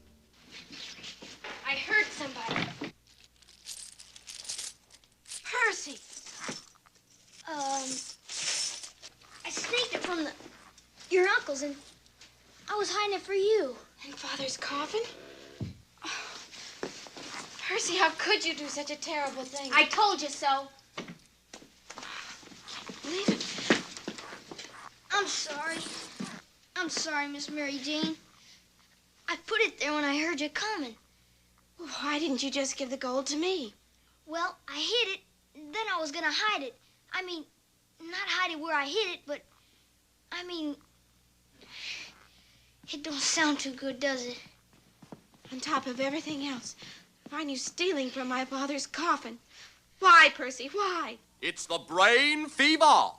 I heard somebody. Percy! I sneaked it from your uncle's, and I was hiding it for you. In Father's coffin? Oh. Percy, how could you do such a terrible thing? I told you so. Believe it. I'm sorry. I'm sorry, Miss Mary Jane. I put it there when I heard you coming. Why didn't you just give the gold to me? Well, I hid it, then I was gonna hide it. I mean, not hide it where I hid it, but I mean, it don't sound too good, does it? On top of everything else, find you stealing from my father's coffin. Why, Percy, why? It's the brain fever.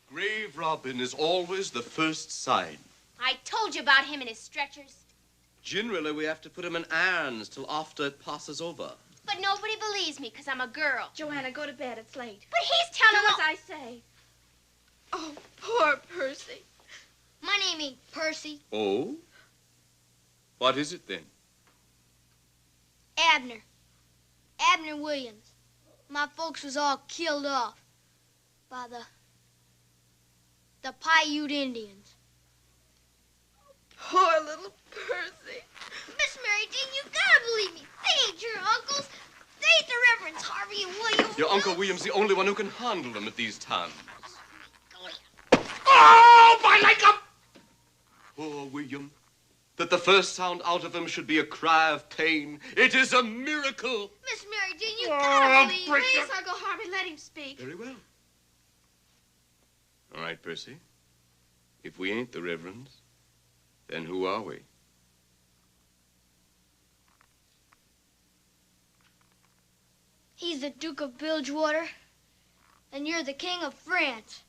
Grave robbing is always the first sign. I told you about him and his stretchers. Generally, we have to put him in irons till after it passes over. But nobody believes me because I'm a girl. Joanna, go to bed. It's late. But he's telling Do as I say. Oh, poor Percy. My name ain't Percy. Oh? What is it then? Abner. Abner Williams. My folks was all killed off by the Paiute Indians. Poor little Percy. Miss Mary Jane, you gotta believe me. They ain't your uncles. They ain't the Reverends Harvey and William. Your Uncle William's the only one who can handle them at these times. Oh, my leg up! Poor William. That the first sound out of him should be a cry of pain. It is a miracle. Miss Mary Jane, you gotta believe me. Please, Uncle Harvey, let him speak. Very well. All right, Percy. If we ain't the Reverends, then who are we? He's the Duke of Bilgewater, and you're the King of France.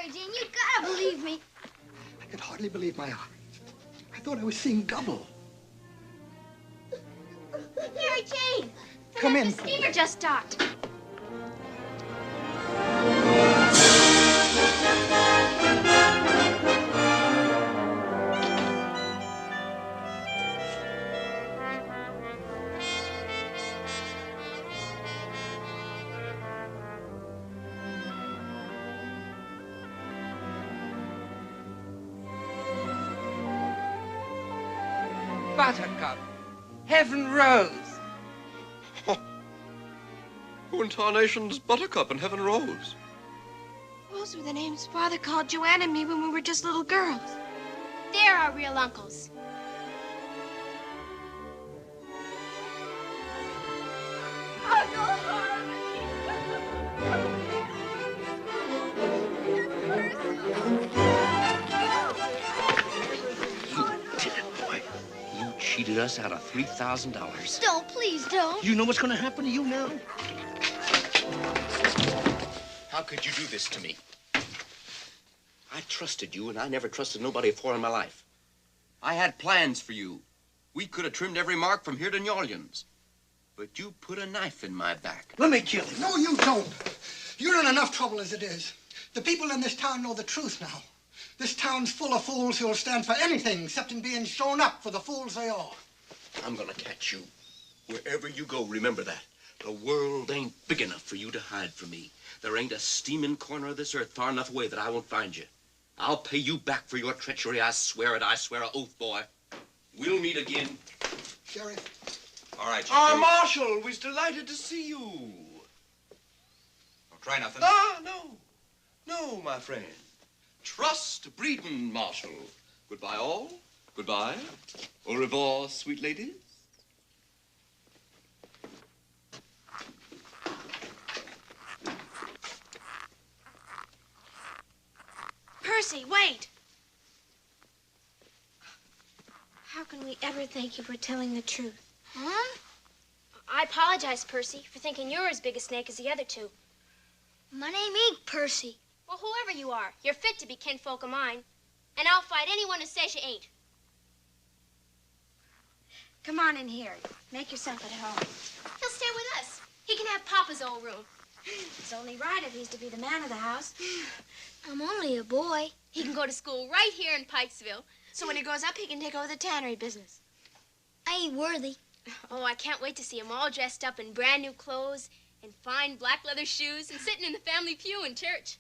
Mary Jane, you gotta believe me. I could hardly believe my eyes. I thought I was seeing double. Mary Jane! Come in. The steamer just docked. Buttercup, Heaven Rose. Who in tarnation's Buttercup and Heaven Rose? Those were the names Father called Joanne and me when we were just little girls. They're our real uncles. Cheated us out of $3,000. Don't, please don't. You know what's going to happen to you now? How could you do this to me? I trusted you, and I never trusted nobody before in my life. I had plans for you. We could have trimmed every mark from here to New Orleans. But you put a knife in my back. Let me kill him. No, you don't. You're in enough trouble as it is. The people in this town know the truth now. This town's full of fools who'll stand for anything except in being shown up for the fools they are. I'm gonna catch you. Wherever you go, remember that. The world ain't big enough for you to hide from me. There ain't a steaming corner of this earth far enough away that I won't find you. I'll pay you back for your treachery. I swear it. I swear an oath, boy. We'll meet again. Sheriff. All right, Our Marshal was delighted to see you. Don't try nothing. Ah, no. No, my friend. Trust Breeden, Marshal. Goodbye, all. Goodbye. Au revoir, sweet ladies. Percy, wait! How can we ever thank you for telling the truth? Huh? I apologize, Percy, for thinking you're as big a snake as the other two. My name ain't Percy. Well, whoever you are, you're fit to be kinfolk of mine. And I'll fight anyone who says you ain't. Come on in here. Make yourself at home. He'll stay with us. He can have Papa's old room. It's only right if he's to be the man of the house. I'm only a boy. He can go to school right here in Pikesville. So when he grows up, he can take over the tannery business. I ain't worthy. Oh, I can't wait to see him all dressed up in brand new clothes and fine black leather shoes and sitting in the family pew in church.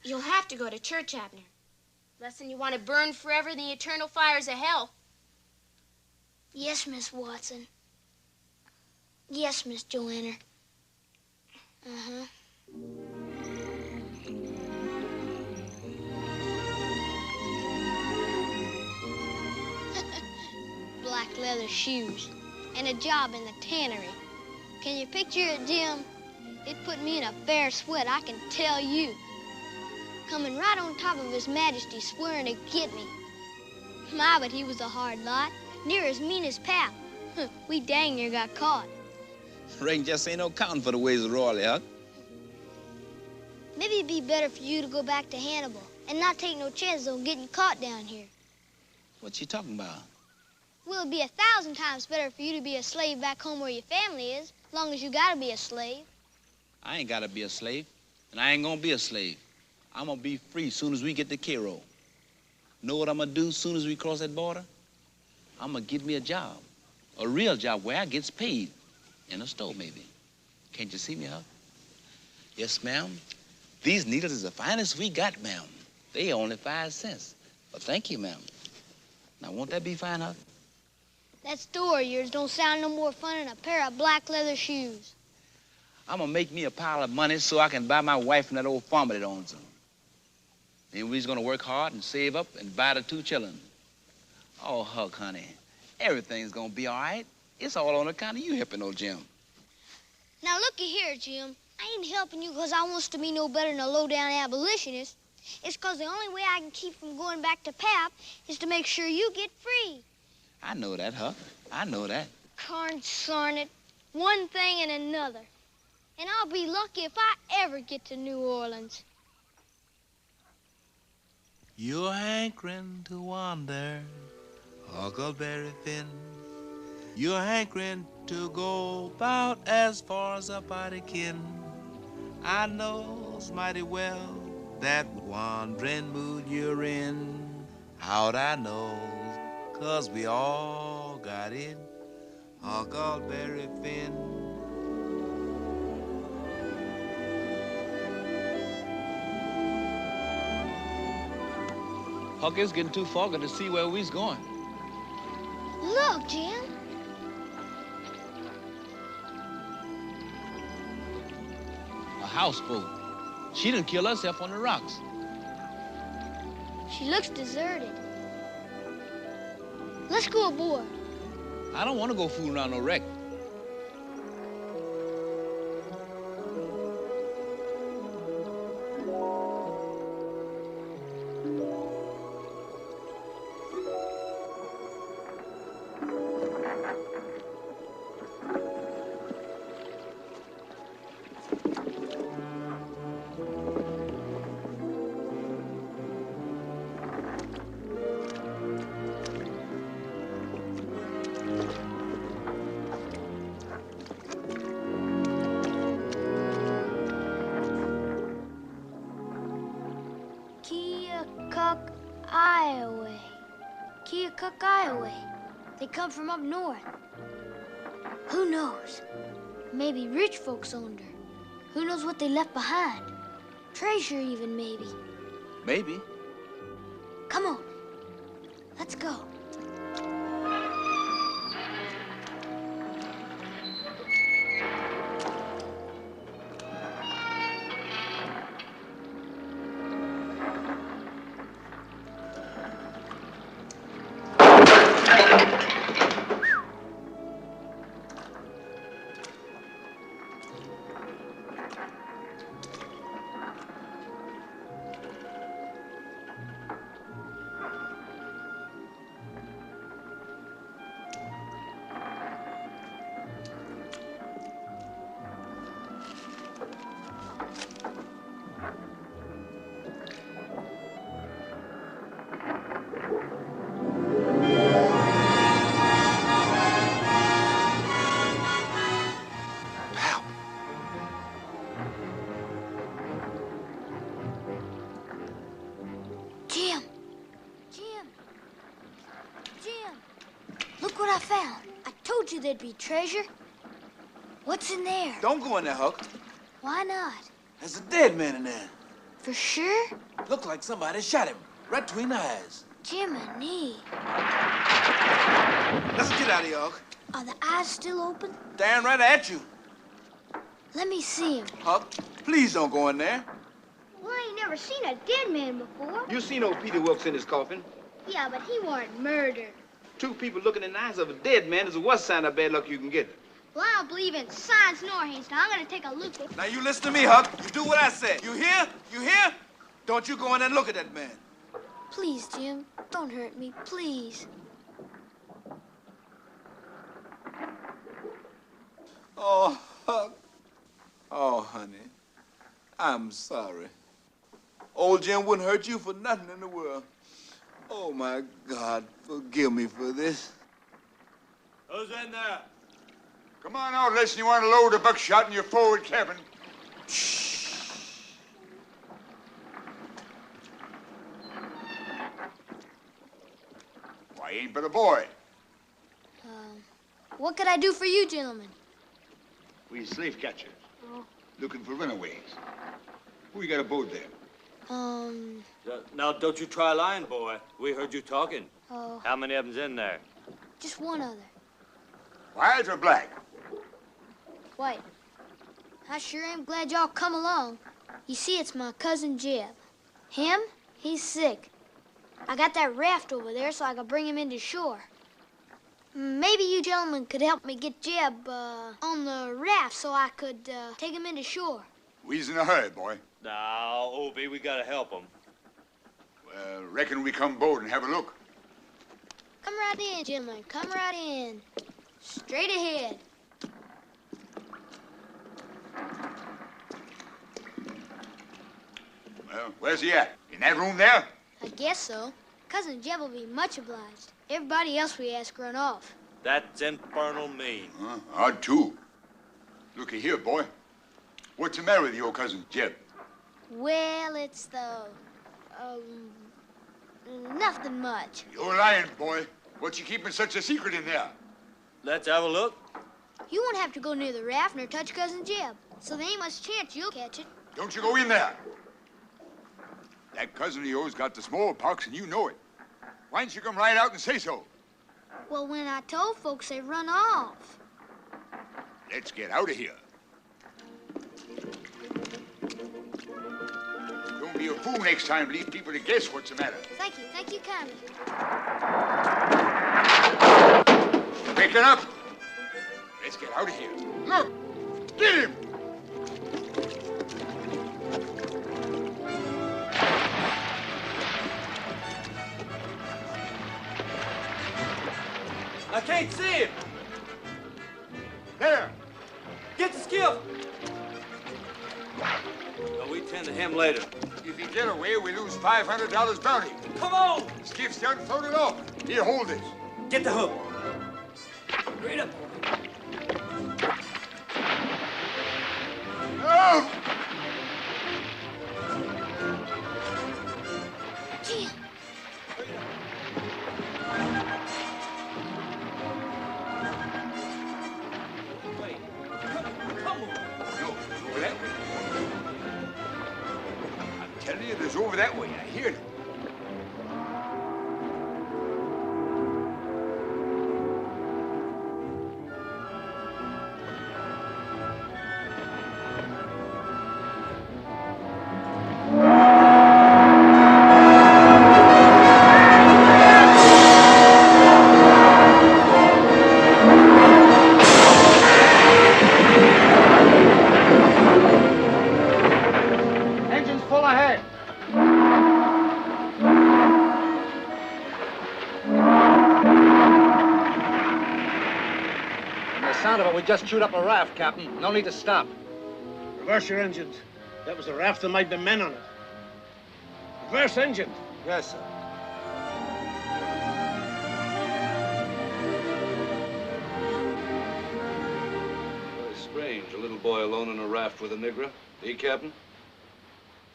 You'll have to go to church, Abner. Less than you want to burn forever in the eternal fires of hell. Yes, Miss Watson. Yes, Miss Joanna. Uh-huh. Black leather shoes and a job in the tannery. Can you picture it, Jim? It put me in a fair sweat, I can tell you. Coming right on top of His Majesty, swearing to get me. My, but he was a hard lot. Near as mean as Pap. We dang near got caught. Reckon just ain't no counting for the ways of Royally, Huck. Maybe it'd be better for you to go back to Hannibal and not take no chances on getting caught down here. What you talking about? Well, it'd be 1,000 times better for you to be a slave back home where your family is, as long as you gotta be a slave. I ain't gotta be a slave, and I ain't gonna be a slave. I'm gonna be free as soon as we get to Cairo. Know what I'm gonna do as soon as we cross that border? I'm gonna get me a job. A real job where I gets paid. In a store, maybe. Can't you see me, Huck? Yes, ma'am. These needles is the finest we got, ma'am. They only 5 cents. Well, thank you, ma'am. Now, won't that be fine, Huck? That store of yours don't sound no more fun than a pair of black leather shoes. I'm gonna make me a pile of money so I can buy my wife and that old farmer that owns them. And we's gonna work hard and save up and buy the 2 children. Oh, Huck, honey, everything's gonna be all right. It's all on account of you helping old Jim. Now, looky here, Jim. I ain't helping you because I wants to be no better than a low-down abolitionist. It's because the only way I can keep from going back to Pap is to make sure you get free. I know that, Huck. I know that. Consarn it. One thing and another. And I'll be lucky if I ever get to New Orleans. You're hankering to wander, Huckleberry Finn. You're hankering to go about as far as a body kin. I knows mighty well that wandering mood you're in. How'd I know? 'Cause we all got it, Huckleberry Finn. Huck is getting too foggy to see where we's going. Look, Jim. A houseboat. She done killed herself on the rocks. She looks deserted. Let's go aboard. I don't want to go fooling around no wreck. Keokuk, Iowa. Keokuk, Iowa. They come from up north. Who knows? Maybe rich folks owned her. Who knows what they left behind? Treasure even, maybe. Maybe. Come on. Let's go. Look what I found. I told you there'd be treasure. What's in there? Don't go in there, Huck. Why not? There's a dead man in there. For sure? Look like somebody shot him right between the eyes. Jiminy. Let's get out of here, Huck. Are the eyes still open? Staring right at you. Let me see him. Huck, please don't go in there. Well, I ain't never seen a dead man before. You seen old Peter Wilkes in his coffin? Yeah, but he weren't murdered. Two people looking in the eyes of a dead man is the worst sign of bad luck you can get. Well, I don't believe in signs nor hints. Now, I'm gonna take a look at... Now, you listen to me, Huck. You do what I said. You hear? You hear? Don't you go in there and look at that man. Please, Jim. Don't hurt me, please. Oh, Huck. Oh, honey. I'm sorry. Old Jim wouldn't hurt you for nothing in the world. Oh, my God. Forgive me for this. Who's in there? Come on out, listen. You want to load the buckshot in your forward cabin? Why, ain't but a boy. What could I do for you, gentlemen? We slave catchers. Oh. Looking for runaways. Who you got aboard there? Now, don't you try lying, boy. We heard you talking. Oh. How many of them's in there? Just one other. White or black? White. I sure am glad y'all come along. You see, it's my cousin Jeb. Him, he's sick. I got that raft over there so I could bring him into shore. Maybe you gentlemen could help me get Jeb on the raft so I could take him into shore. We's in a hurry, boy. Now, Obie, we gotta help him. Well, reckon we come aboard and have a look. Come right in, gentlemen. Come right in. Straight ahead. Well, where's he at? In that room there? I guess so. Cousin Jeb will be much obliged. Everybody else we ask run off. That's infernal mean. Odd, too. Looky here, boy. What's the matter with your cousin Jeb? Well, it's nothing much. You're lying, boy. What's you keeping such a secret in there? Let's have a look. You won't have to go near the raft nor touch Cousin Jeb, so there ain't much chance you'll catch it. Don't you go in there. That cousin of yours got the smallpox, and you know it. Why don't you come right out and say so? Well, when I told folks, they run off. Let's get out of here. Don't be a fool next time. Leave people to guess what's the matter. Thank you kindly. Waking up. Let's get out of here. Look, get him. I can't see him. There. Get the skiff. No, we tend to him later. If he get away, we lose $500 bounty. Come on. Skiff's done floated off. Here, hold this. Get the hook. Straight up. No! Jim. Wait. Come on. No, over that way. I'm telling you, there's over that way. I hear it. Engine's full ahead. From the sound of it, we just chewed up a raft, Captain. No need to stop. Reverse your engines. That was the raft that might be men on it. Reverse engine. Yes, sir. Very strange, a little boy alone in a raft with a nigger. Eh, Captain?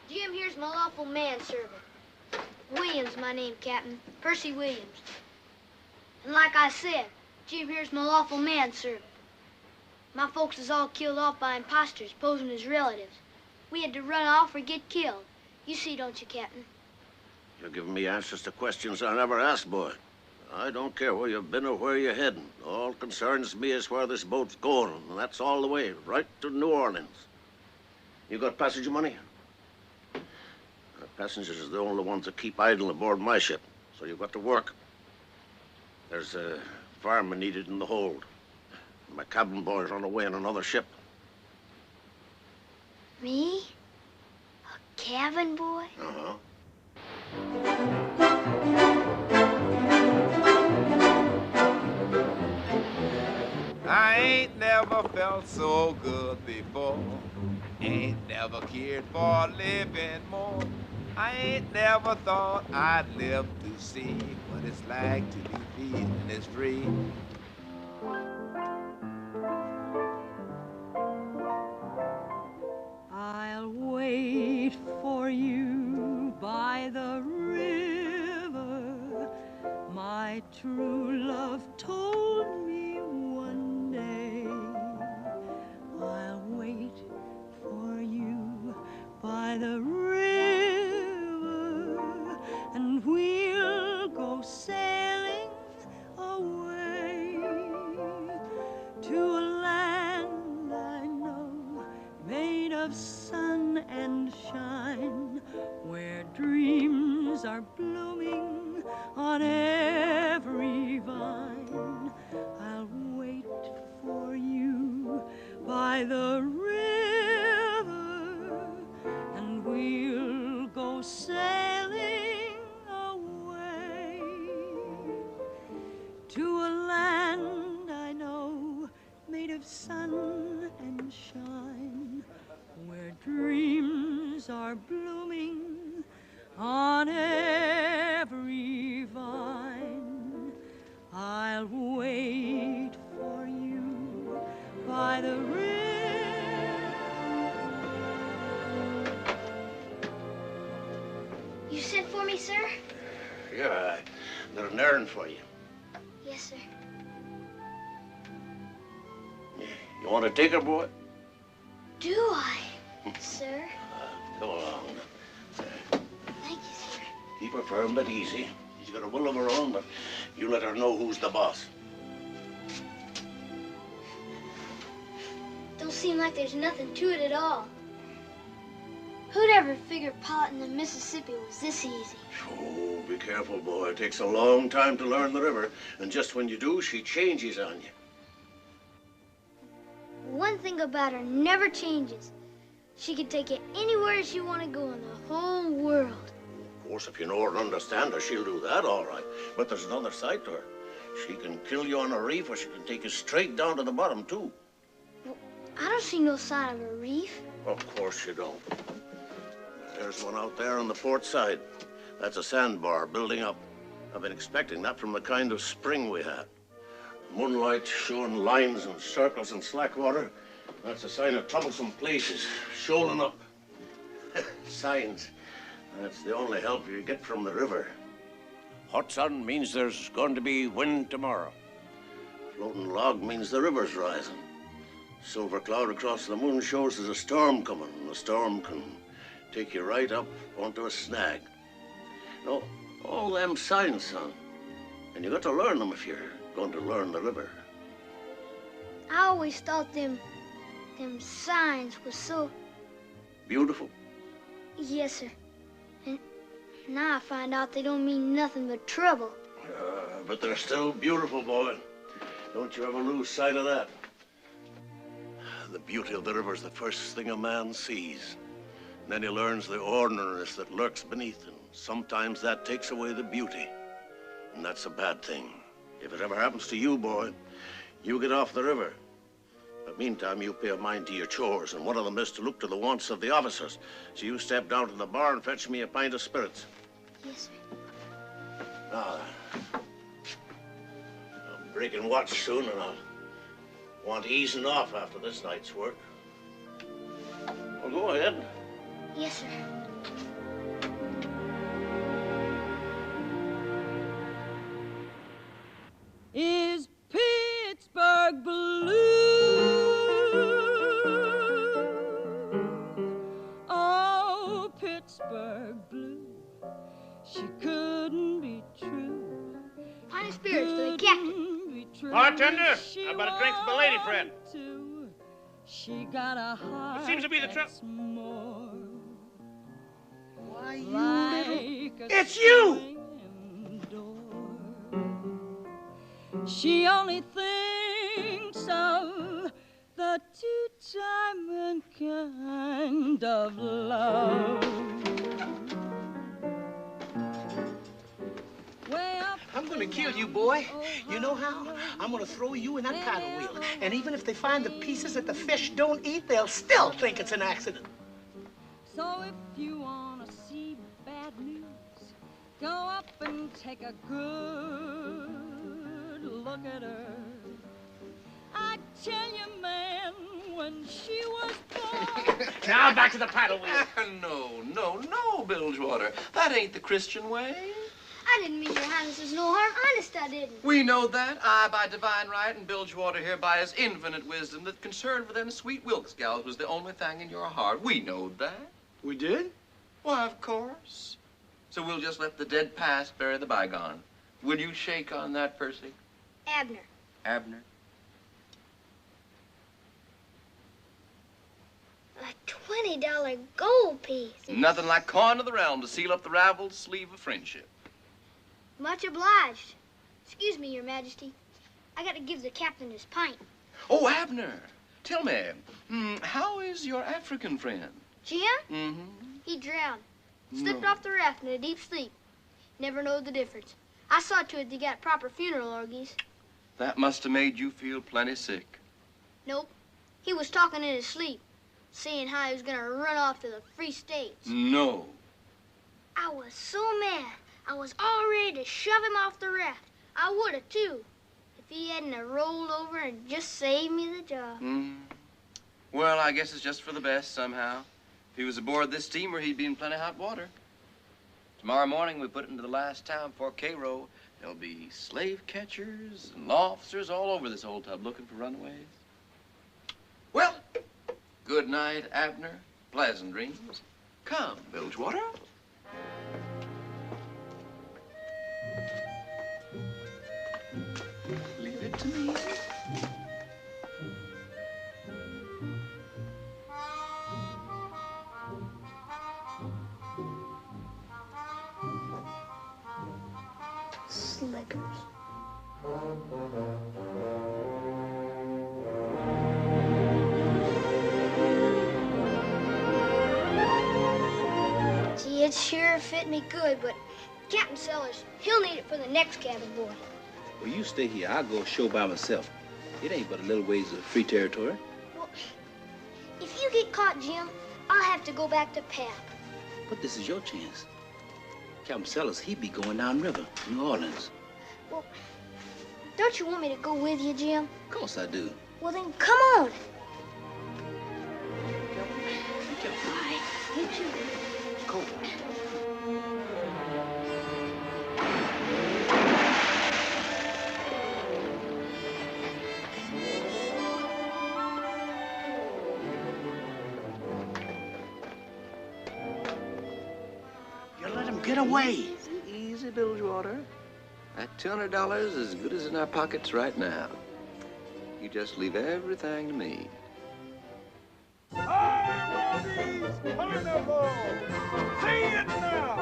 Jim here's my lawful manservant. Williams, my name, Captain. Percy Williams. And like I said, Jim here's my lawful manservant. My folks is all killed off by imposters posing as relatives. We had to run off or get killed. You see, don't you, Captain? You're giving me answers to questions I never asked, boy. I don't care where you've been or where you're heading. All concerns me is where this boat's going, and that's all the way, right to New Orleans. You got passenger money? The passengers are the only ones that keep idle aboard my ship, so you've got to work. There's a fireman needed in the hold. My cabin boy's on the way in another ship. Me? A cabin boy? Uh-huh. I ain't never felt so good before. Ain't never cared for living more. I ain't never thought I'd live to see what it's like to be feeling this free. I'll wait for you by the river. My true love told me one day. I'll wait for you by the river, and we'll go sailing away to a land I know made of sun and shine, where dreams are blooming on every vine. I'll wait for you by the river, and we'll go sailing away to a land I know made of sun and shine, where dreams are blooming on by the river. You sent for me, sir? Yeah, I got an errand for you. Yes, sir. You want to take her, boy? Do I, sir? Come along. Thank you, sir. Keep her firm but easy. She's got a will of her own, but you let her know who's the boss. Don't seem like there's nothing to it at all. Who'd ever figure piloting the Mississippi was this easy? Oh, be careful, boy. It takes a long time to learn the river, and just when you do, she changes on you. One thing about her never changes. She can take you anywhere she want to go in the whole world. Of course, if you know her and understand her, she'll do that all right. But there's another side to her. She can kill you on a reef, or she can take you straight down to the bottom, too. Well, I don't see no sign of a reef. Of course you don't. There's one out there on the port side. That's a sandbar building up. I've been expecting that from the kind of spring we had. Moonlight showing lines and circles in slack water. That's a sign of troublesome places, shoaling up. Signs. That's the only help you get from the river. Hot sun means there's going to be wind tomorrow. Floating log means the river's rising. Silver cloud across the moon shows there's a storm coming, and the storm can take you right up onto a snag. No, all them signs, son. And you got to learn them if you're going to learn the river. I always thought them signs was so... Beautiful. Yes, sir. And now I find out they don't mean nothing but trouble. But they're still beautiful, boy. Don't you ever lose sight of that. The beauty of the river's the first thing a man sees. And then he learns the ordinariness that lurks beneath, and sometimes that takes away the beauty. And that's a bad thing. If it ever happens to you, boy, you get off the river. But meantime, you pay a mind to your chores, and one of them is to look to the wants of the officers. So you step down to the bar and fetch me a pint of spirits. Yes, sir. Now, I'm breaking watch soon, and I'll want easing off after this night's work. Well, go ahead. Yes, sir. Is Pittsburgh blue? Oh, Pittsburgh blue. She couldn't be true. Pint of spirits for the captain. Bartender, how about a drink for my lady friend? She got a heart. What seems to be the trouble? Why, you little... It's you! She only thinks of the two-time kind of love. I'm gonna kill you, boy. You know how? I'm gonna throw you in that paddle wheel. And even if they find the pieces that the fish don't eat, they'll still think it's an accident. So if you wanna see bad news, go up and take a good look at her. I tell you, man, when she was born... Now back to the paddle wheel. No, Bilgewater. That ain't the Christian way. I didn't mean your highnesses no harm. Honest, I didn't. We know that. I, by divine right, and Bilgewater here by his infinite wisdom, that concern for them sweet Wilkes gals was the only thing in your heart. We knowed that. We did? Why, of course. So we'll just let the dead past bury the bygone. Will you shake on that, Percy? Abner. Abner? A $20 gold piece. Nothing like coin of the realm to seal up the raveled sleeve of friendship. Much obliged. Excuse me, Your Majesty. I got to give the captain his pint. Oh, Abner, tell me, how is your African friend? Jim? Mm-hmm. He drowned. Slipped off the raft in a deep sleep. Never knowed the difference. I saw to it they got proper funeral orgies. That must have made you feel plenty sick. Nope. He was talking in his sleep, saying how he was gonna run off to the Free States. No. I was so mad. I was all ready to shove him off the raft. I would have, too, if he hadn't have rolled over and just saved me the job. Well, I guess it's just for the best somehow. If he was aboard this steamer, he'd be in plenty hot water. Tomorrow morning, we put it into the last town before Cairo. There'll be slave catchers and law officers all over this old tub looking for runaways. Well, good night, Abner. Pleasant dreams. Come, Bilgewater. Leave it to me. Slickers. Gee, it sure fit me good, but Captain Sellers, he'll need it for the next cabin boy. Well, you stay here. I'll go show by myself. It ain't but a little ways of free territory. Well, if you get caught, Jim, I'll have to go back to Pap. But this is your chance. Captain Sellers, he be going down river, New Orleans. Well, don't you want me to go with you, Jim? Of course I do. Well, then come on. Bye. You too. It's cold. You let him get away. Easy, Bilgewater. That $200 is as good as in our pockets right now. You just leave everything to me. Harmony's Carnival! See it now!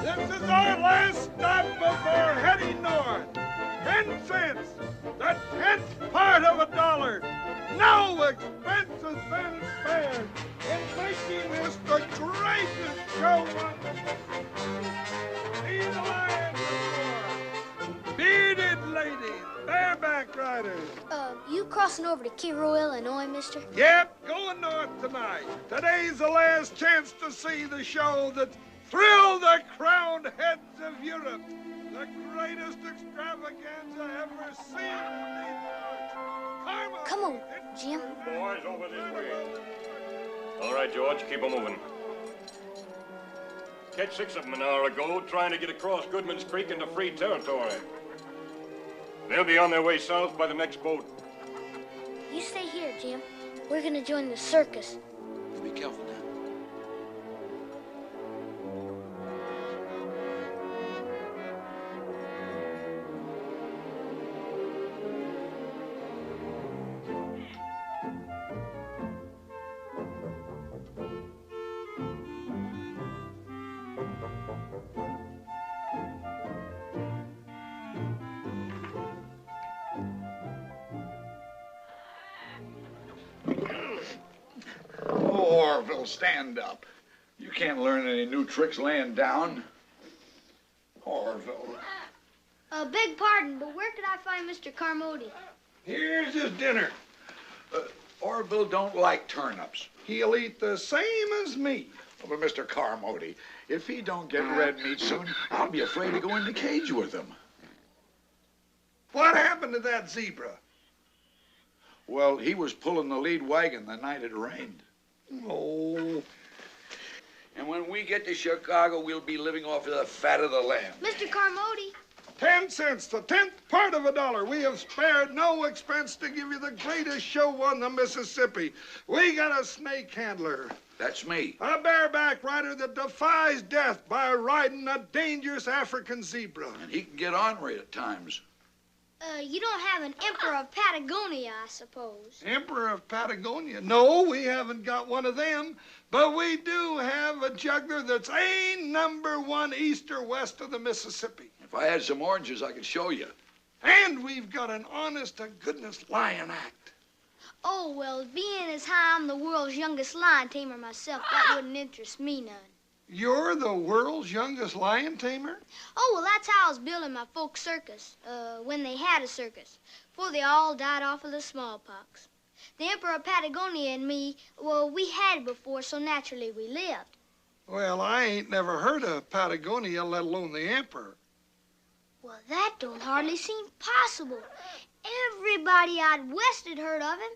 This is our last stop before heading north. 10 cents, the 10th part of $1. No expense has been spared in making this the greatest show on the... See the lions before. Bearded ladies, bareback riders. You crossing over to Cairo, Illinois, mister? Yep, going north tonight. Today's the last chance to see the show that thrilled the crowned heads of Europe. The greatest extravaganza ever seen in these parts. Come on, Jim. Boys, over this way. All right, George, keep 'em moving. Catch 6 of them an hour ago trying to get across Goodman's Creek into free territory. They'll be on their way south by the next boat. You stay here, Jim. We're gonna join the circus. You be careful now. Orville, stand up. You can't learn any new tricks laying down. Orville. Beg pardon, but where could I find Mr. Carmody? Here's his dinner. Orville don't like turnips. He'll eat the same as me. But Mr. Carmody, if he don't get red meat soon, I'll be afraid to go in the cage with him. What happened to that zebra? Well, he was pulling the lead wagon the night it rained. Oh. And when we get to Chicago, we'll be living off of the fat of the land. Mr. Carmody. 10 cents, the 10th part of $1. We have spared no expense to give you the greatest show on the Mississippi. We got a snake handler. That's me. A bareback rider that defies death by riding a dangerous African zebra. And he can get ornery at times. You don't have an Emperor of Patagonia, I suppose. Emperor of Patagonia? No, we haven't got one of them. But we do have a juggler that's #1 east or west of the Mississippi. If I had some oranges, I could show you. And we've got an honest-to-goodness lion act. Oh, well, being as how I'm the world's youngest lion tamer myself, that wouldn't interest me none. You're the world's youngest lion tamer? Oh, well, that's how I was building my folk circus, when they had a circus, before they all died off of the smallpox. The Emperor of Patagonia and me, well, we had it before, so naturally we lived. Well, I ain't never heard of Patagonia, let alone the Emperor. Well, that don't hardly seem possible. Everybody out west had heard of him.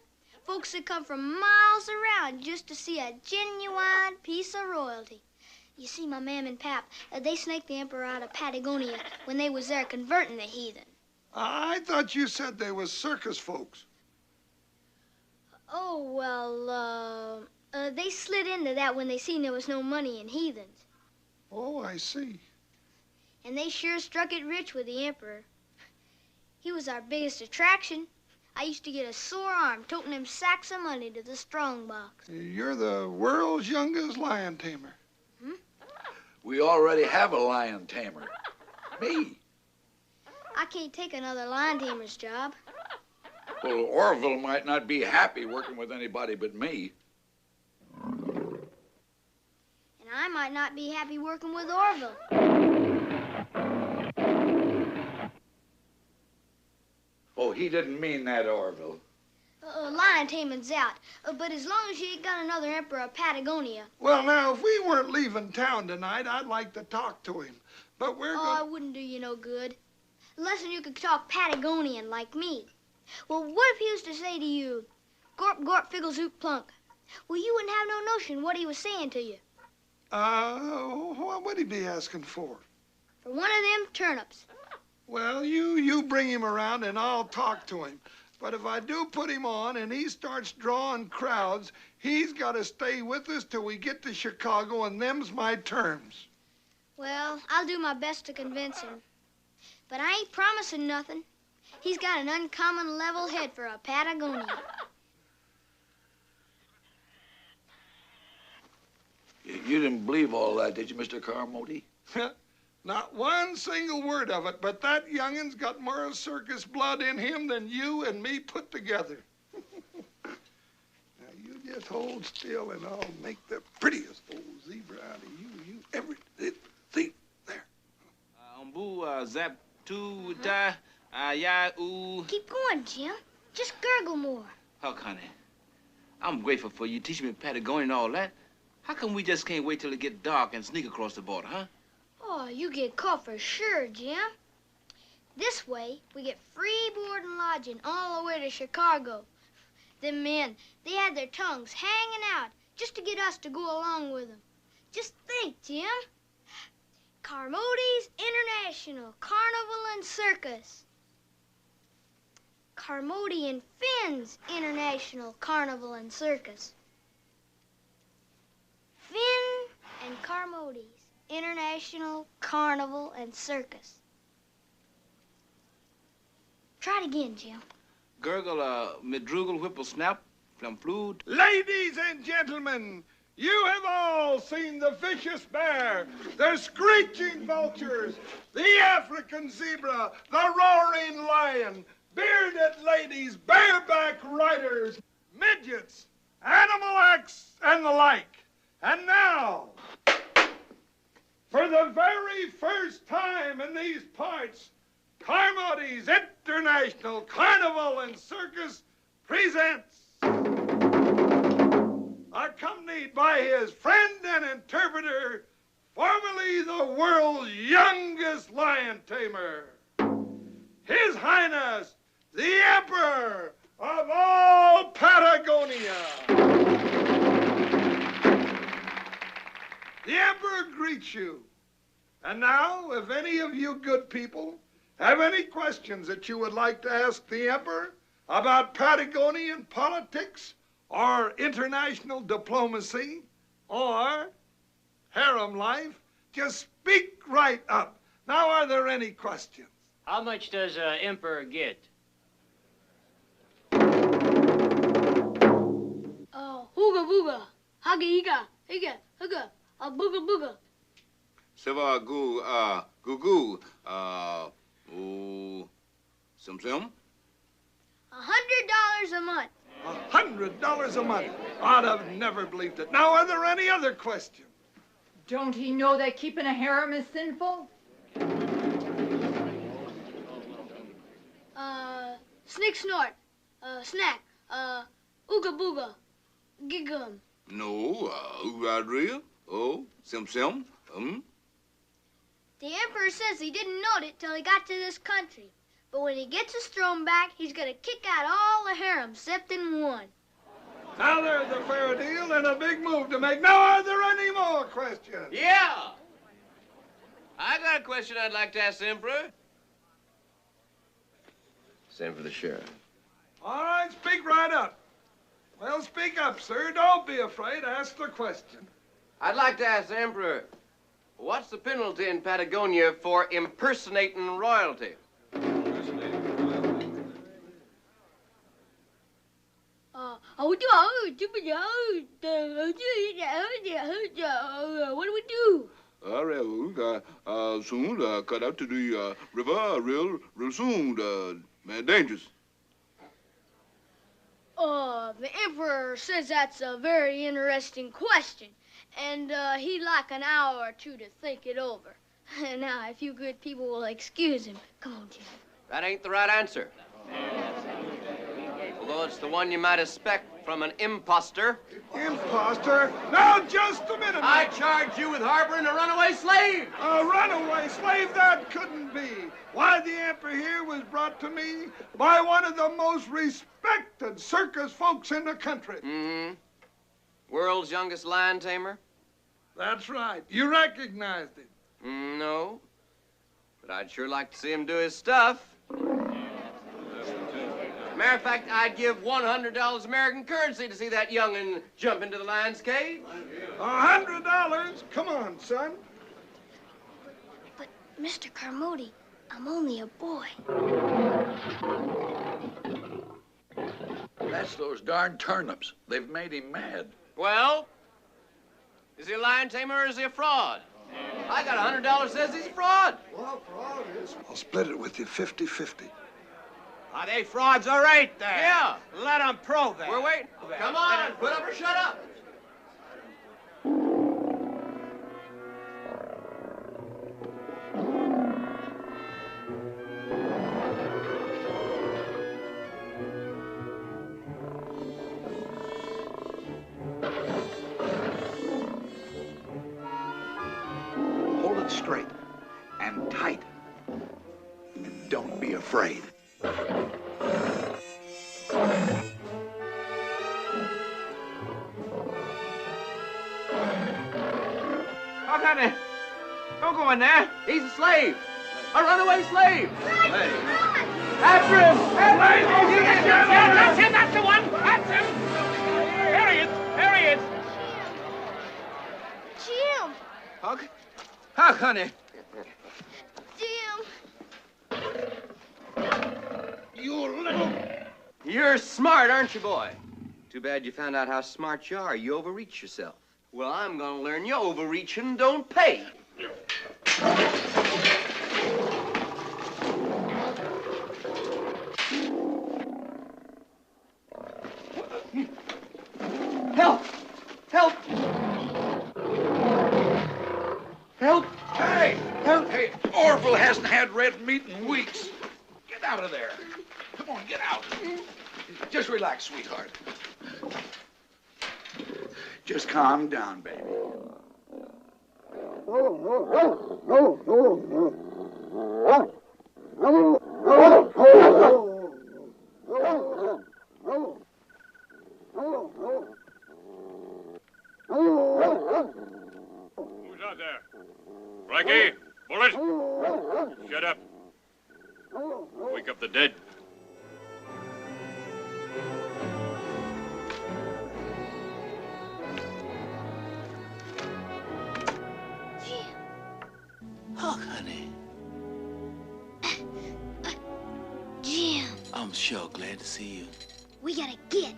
Folks that come from miles around just to see a genuine piece of royalty. You see, my mam and pap, they snaked the emperor out of Patagonia when they was there converting the heathen. I thought you said they was circus folks. Oh, well, they slid into that when they seen there was no money in heathens. Oh, I see. And they sure struck it rich with the emperor. He was our biggest attraction. I used to get a sore arm toting them sacks of money to the strong box. You're the world's youngest lion tamer. We already have a lion tamer. Me. I can't take another lion tamer's job. Well, Orville might not be happy working with anybody but me. And I might not be happy working with Orville. Oh, he didn't mean that, Orville. Lion taming's out. But as long as you ain't got another emperor of Patagonia. Well, now, if we weren't leaving town tonight, I'd like to talk to him. But we're it wouldn't do you no good. Unless you could talk Patagonian like me. Well, what if he was to say to you, Gorp, Gorp, Figgle, Zoot, Plunk? Well, you wouldn't have no notion what he was saying to you. What would he be asking for? For one of them turnips. Well, you bring him around and I'll talk to him. But if I do put him on and he starts drawing crowds, he's got to stay with us till we get to Chicago, and them's my terms. Well, I'll do my best to convince him. But I ain't promising nothing. He's got an uncommon level head for a Patagonian. You didn't believe all that, did you, Mr. Carmody? Not one single word of it, but that youngin's got more circus blood in him than you and me put together. Now, you just hold still and I'll make the prettiest old zebra out of you ever did see. There. Zap, tu, da, ya, oo. Keep going, Jim. Just gurgle more. Huck, honey, I'm grateful for you teaching me Patagonian and all that. How come we just can't wait till it get dark and sneak across the border, huh? Oh, you get caught for sure, Jim. This way, we get free board and lodging all the way to Chicago. Them men, they had their tongues hanging out just to get us to go along with them. Just think, Jim. Carmody's International Carnival and Circus. Carmody and Finn's International Carnival and Circus. Finn and Carmody's International Carnival and Circus. Try it again, Jim. Gurgle, midrugal, whipple, snap, flumflude. Ladies and gentlemen, you have all seen the vicious bear, the screeching vultures, the African zebra, the roaring lion, bearded ladies, bareback riders, midgets, animal acts, and the like. And now, for the very first time in these parts, Carmody's International Carnival and Circus presents, accompanied by his friend and interpreter, formerly the world's youngest lion tamer, His Highness, the Emperor of all Patagonia. The Emperor greets you. And now, if any of you good people have any questions that you would like to ask the Emperor about Patagonian politics or international diplomacy or harem life, just speak right up. Now, are there any questions? How much does Emperor get? Hooga booga, hugga higa, higa, hugga, a booga booga. Seva goo, goo goo, sim sim. $100 a month. $100 a month. I'd have never believed it. Now, are there any other questions? Don't he know that keeping a harem is sinful? Snick snort, snack, ooga booga, gigum. No, Radria, sim sim, The Emperor says he didn't know it till he got to this country. But when he gets his throne back, he's gonna kick out all the harems except in one. Now there's a fair deal and a big move to make. Now, are there any more questions? Yeah! I got a question I'd like to ask the Emperor. Same for the sheriff. All right, speak right up. Well, speak up, sir. Don't be afraid. Ask the question. I'd like to ask the Emperor, what's the penalty in Patagonia for impersonating royalty? What do we do? Soon, cut out to the river real soon. Dangerous. The Emperor says that's a very interesting question, and he'd like an hour or two to think it over. Now, if you good people will excuse him. Come on, Jim. That ain't the right answer. Although it's the one you might expect from an impostor. Impostor? Now, just a minute. I charge you with harboring a runaway slave. A runaway slave? That couldn't be. Why, the Emperor here was brought to me by one of the most respected circus folks in the country. Mm-hmm. World's youngest lion tamer? That's right. You recognized him. No. But I'd sure like to see him do his stuff. Matter of fact, I'd give $100 American currency to see that young'un jump into the lion's cage. $100? Come on, son. But, Mr. Carmody, I'm only a boy. That's those darn turnips. They've made him mad. Well, is he a lion tamer or is he a fraud? I got $100 says he's a fraud. Well, fraud is. I'll split it with you 50-50. Are they frauds? All right, there. Yeah. Let them prove that. We're waiting. Come on, put up or shut up. Hold it straight and tight. And don't be afraid. Honey, don't go in there. He's a slave. A runaway slave. Hey. After him. That's him. That's the one. That's him. There he is. There he is. Jim. Huck? Huck, honey. Jim. You little... You're smart, aren't you, boy? Too bad you found out how smart you are. You overreach yourself. Well, I'm gonna learn you overreaching don't pay. Help! Help! Help! Hey! Help! Hey, Orville hasn't had red meat in weeks. Get out of there. Come on, get out. Just relax, sweetheart. Just calm down, baby. Who's out there? Frankie, Bullet. Shut up. Wake up the dead. Huck, honey. Jim, I'm sure glad to see you. we gotta get.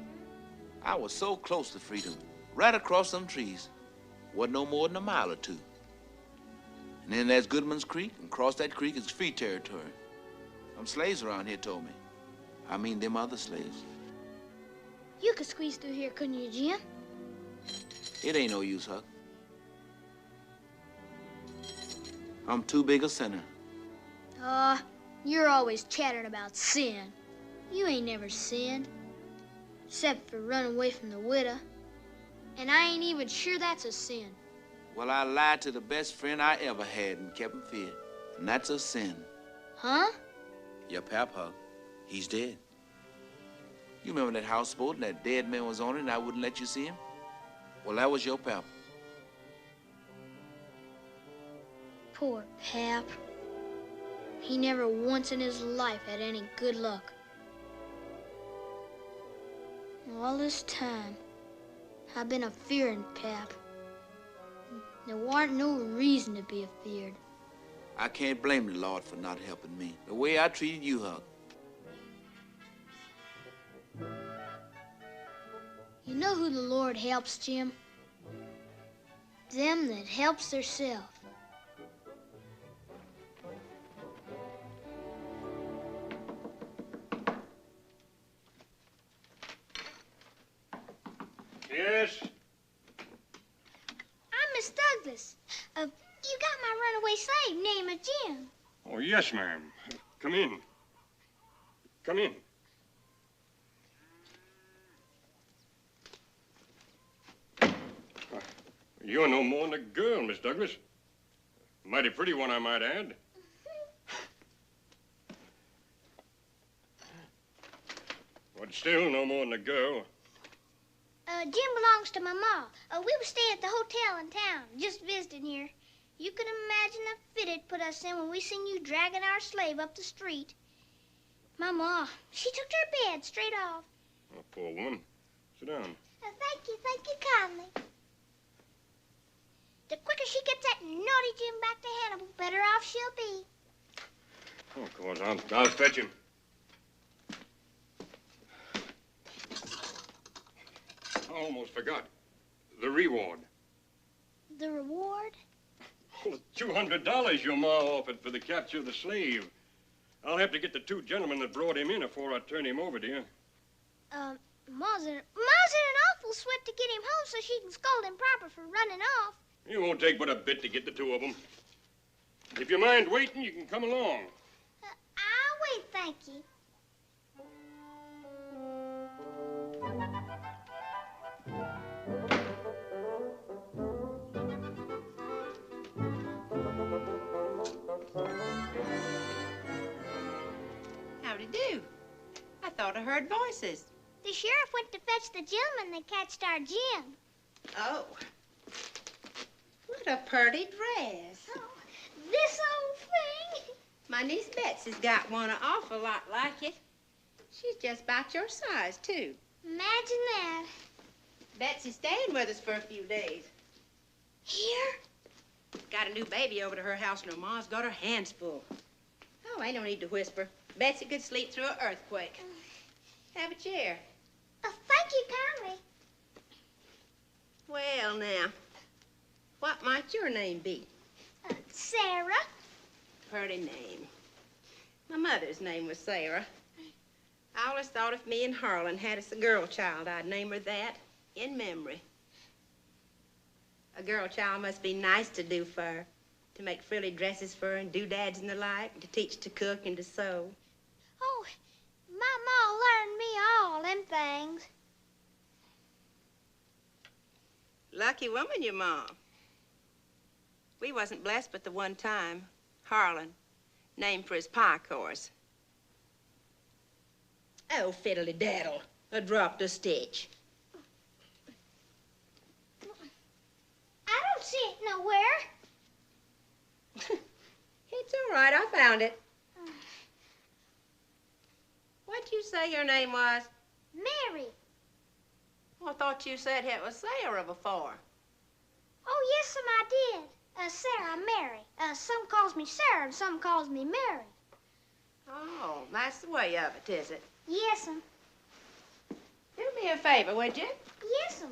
I was so close to freedom, right across them trees. Wasn't no more than a mile or two. And then there's Goodman's Creek, and across that creek is free territory. Them slaves around here told me. I mean, them other slaves. You could squeeze through here, couldn't you, Jim? It ain't no use, Huck. I'm too big a sinner. You're always chattering about sin. You ain't never sinned. Except for running away from the widow. And I ain't even sure that's a sin. Well, I lied to the best friend I ever had and kept him feared. And that's a sin. Huh? Your pap, Huck, he's dead. You remember that houseboat and that dead man was on it and I wouldn't let you see him? Well, that was your pap. Poor Pap. He never once in his life had any good luck. All this time, I've been a-fearing Pap. There warn't no reason to be afeared. I can't blame the Lord for not helping me. The way I treated you, Huck. You know who the Lord helps, Jim? Them that helps theirself. Yes? I'm Miss Douglas. You got my runaway slave named Jim. Oh, yes, ma'am. Come in. Come in. You're no more than a girl, Miss Douglas. Mighty pretty one, I might add. But still no more than a girl. Jim belongs to my ma. We were staying at the hotel in town, just visiting here. You can imagine the fit it put us in when we seen you dragging our slave up the street. My ma, she took her bed straight off. Oh, poor woman. Sit down. Thank you kindly. The quicker she gets that naughty Jim back to Hannibal, better off she'll be. Oh, of course, I'll fetch him. I almost forgot. The reward. The reward? Oh, $200 your ma offered for the capture of the slave. I'll have to get the two gentlemen that brought him in before I turn him over to you. Ma's in an awful sweat to get him home so she can scold him proper for running off. It won't take but a bit to get the two of them. If you mind waiting, you can come along. I'll wait, thank you. Howdy do. I thought I heard voices. The sheriff went to fetch the gentleman that catched our Jim. Oh. What a purty dress. Oh, this old thing. My niece Betsy's got one an awful lot like it. She's just about your size, too. Imagine that. Betsy's staying with us for a few days. Here? Got a new baby over to her house, and her ma's got her hands full. Oh, ain't no need to whisper. Betsy could sleep through an earthquake. Have a chair. Thank you kindly. Well, now, what might your name be? Sarah. Pretty name. My mother's name was Sarah. I always thought if me and Harlan had us a girl child, I'd name her that in memory. A girl child must be nice to do for her, to make frilly dresses for her and doodads and the like, to teach to cook and to sew. Oh, my ma learned me all them things. Lucky woman, your mom. We wasn't blessed but the one time. Harlan, named for his pike horse. Oh, fiddly-daddle. I dropped a stitch. I don't see it nowhere. It's all right, I found it. What'd you say your name was? Mary. Well, I thought you said it was Sarah before. Oh, yes, I did. Sarah, Mary. Some calls me Sarah and some calls me Mary. Oh, that's the way of it, is it? Yes'm. Do me a favor, would you? Yes'm.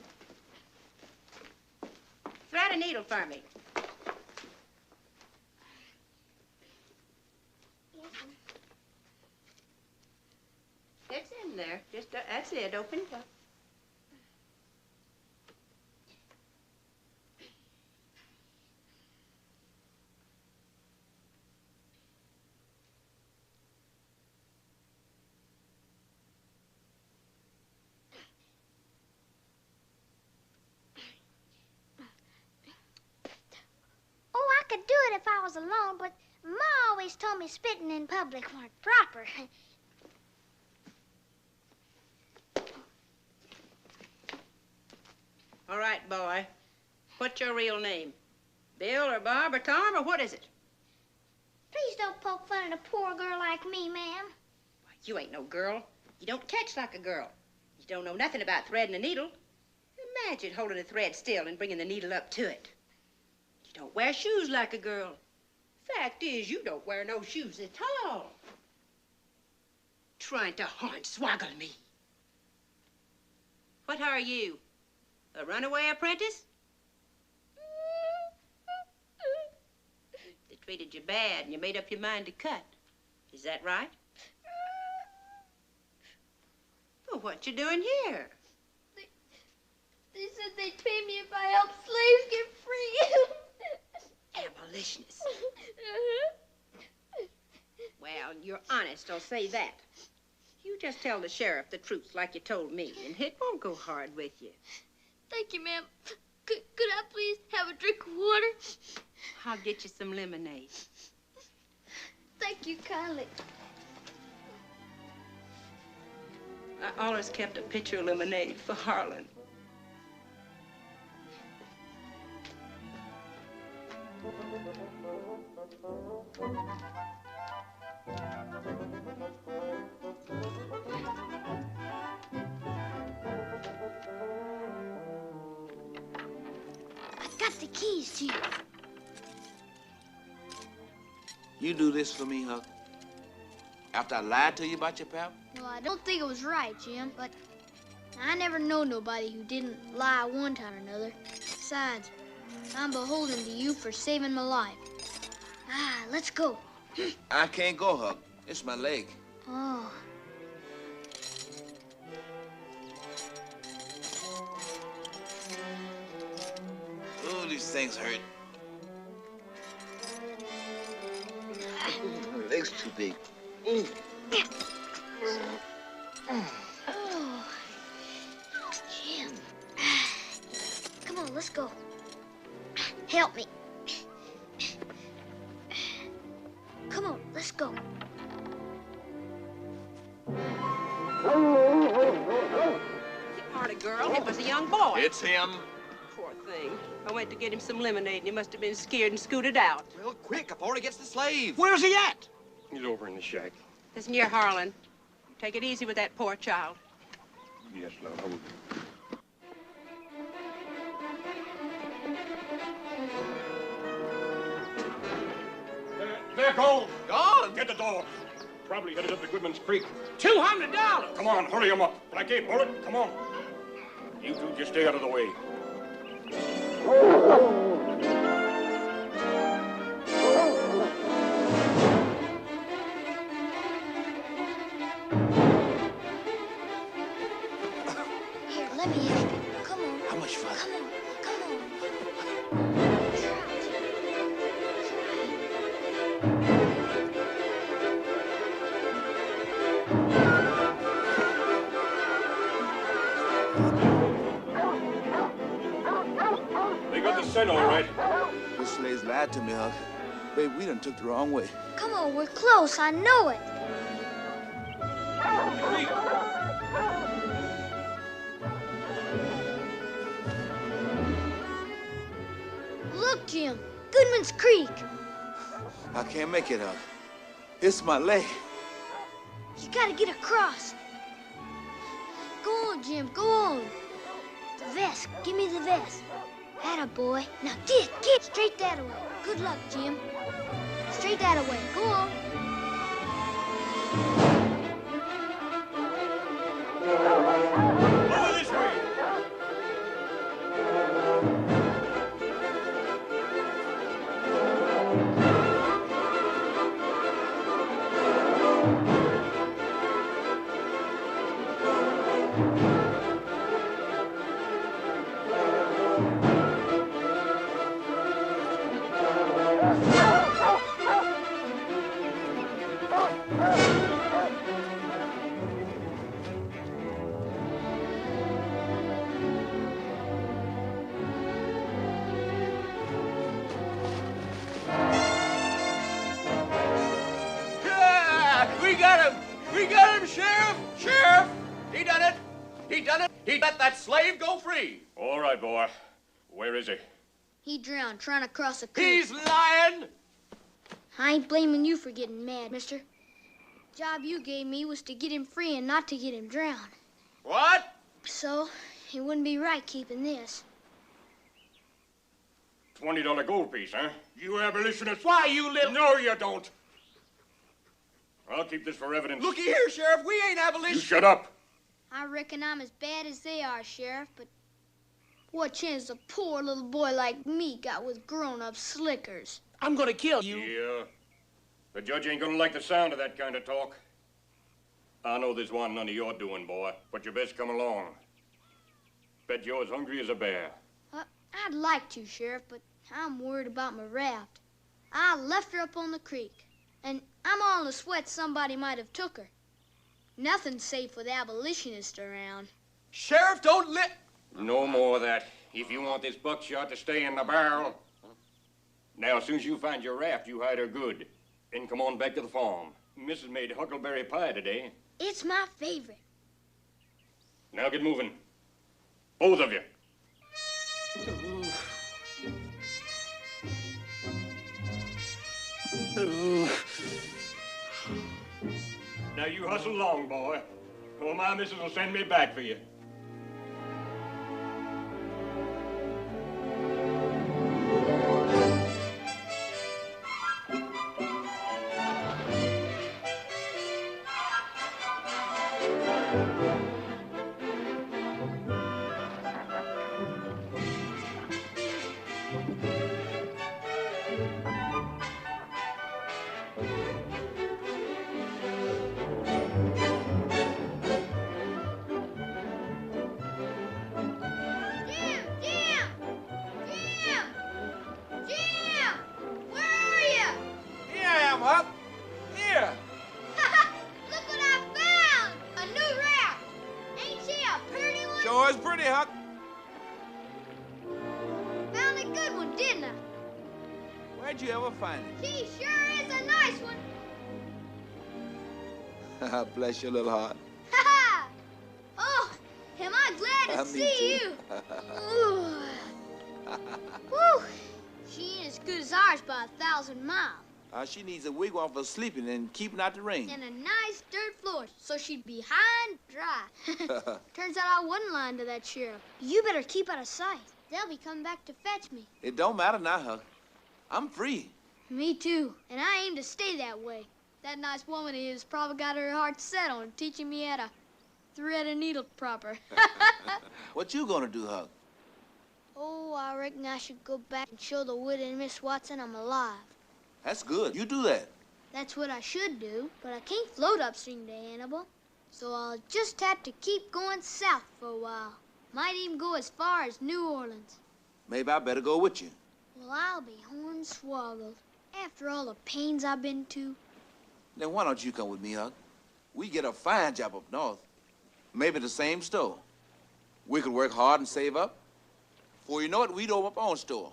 Thread a needle for me. Yes'm. It's in there. Just, that's it. Open it up. was alone, but Ma always told me spitting in public weren't proper. All right, boy. What's your real name? Bill or Bob or Tom or what is it? Please don't poke fun at a poor girl like me, ma'am. You ain't no girl. You don't catch like a girl. You don't know nothing about threading a needle. Imagine holding a thread still and bringing the needle up to it. You don't wear shoes like a girl. Fact is, you don't wear no shoes at all. Trying to hornswoggle me. What are you? A runaway apprentice? They treated you bad and you made up your mind to cut. Is that right? Well, what you doing here? They said they'd pay me if I helped slaves get free. Abolitionists. Well, you're honest, I'll say that. You just tell the sheriff the truth like you told me, and it won't go hard with you. Thank you, ma'am. Could I please have a drink of water? I'll get you some lemonade. Thank you kindly. I always kept a pitcher of lemonade for Harlan. I got the keys to you. You do this for me, Huck? After I lied to you about your pal? Well, I don't think it was right, Jim, but I never know nobody who didn't lie one time or another. Besides, I'm beholden to you for saving my life. Let's go. I can't go, Huck. It's my leg. Oh. Oh, these things hurt. My leg's too big. Oh. Jim. Come on, let's go. Help me. Come on, let's go. You aren't a girl, it was a young boy. It's him. Poor thing. I went to get him some lemonade and he must have been scared and scooted out. Well, quick, before he gets the slave. Where's he at? He's over in the shack. It's near Harlan. Take it easy with that poor child. Yes, love, I will. They're gone. Gone? Get the dog. Probably headed up to Goodman's Creek. $200. Come on, hurry him up. Blackie, Bullet, come on. You two just stay out of the way. Here, let me help you. Come on. How much fun? Come on. Come on. They got the scent all right. This slave's lied to me, Huck. Baby, we done took the wrong way. Come on, we're close. I know it. Look, Jim. Goodman's Creek. I can't make it, Huck. It's my leg. You gotta get across. Go on, Jim. Go on. The vest. Give me the vest. Atta boy. Now get. Straight that away. Good luck, Jim. Straight that away. Go on. Over this way. He done it. He done it. He let that slave go free. All right, boy. Where is he? He drowned trying to cross a creek. He's lying. I ain't blaming you for getting mad, mister. Job you gave me was to get him free and not to get him drowned. What? So, it wouldn't be right keeping this. $20 gold piece, huh? You abolitionist. Why, you little... No, you don't. I'll keep this for evidence. Looky here, Sheriff. We ain't You abolitionists. shut up. I reckon I'm as bad as they are, Sheriff, but what chance a poor little boy like me got with grown-up slickers? I'm gonna kill you. Yeah. The judge ain't gonna like the sound of that kind of talk. I know this wasn't none of your doing, boy, but you best come along. Bet you're as hungry as a bear. I'd like to, Sheriff, but I'm worried about my raft. I left her up on the creek, and I'm all in a sweat somebody might have took her. Nothing's safe with abolitionists around. Sheriff, don't let... No more of that. If you want this buckshot to stay in the barrel. Now, as soon as you find your raft, you hide her good. Then come on back to the farm. Mrs. made huckleberry pie today. It's my favorite. Now get moving. Both of you. Now you hustle along, boy, or my missus will send me back for you. Where'd you ever find it? She sure is a nice one. Bless your little heart. Oh, am I glad to Me see too. you. Ooh. Whew. She ain't as good as ours by 1,000 miles. She needs a wigwam for sleeping and keeping out the rain. And a nice dirt floor, so she'd be high and dry. Turns out I wasn't lying to that sheriff. You better keep out of sight. They'll be coming back to fetch me. It don't matter now, Huck. I'm free. Me too, and I aim to stay that way. That nice woman of his probably got her heart set on teaching me how to thread a needle proper. What you gonna do, Huck? Oh, I reckon I should go back and show the widow and Miss Watson I'm alive. That's good. You do that. That's what I should do, but I can't float upstream to Hannibal. So I'll just have to keep going south for a while. Might even go as far as New Orleans. Maybe I better go with you. Well, I'll be hornswoggled. After all the pains I've been to. Then why don't you come with me, Huck? We get a fine job up north. Maybe the same store. We could work hard and save up. Before you know it, we'd open up our own store.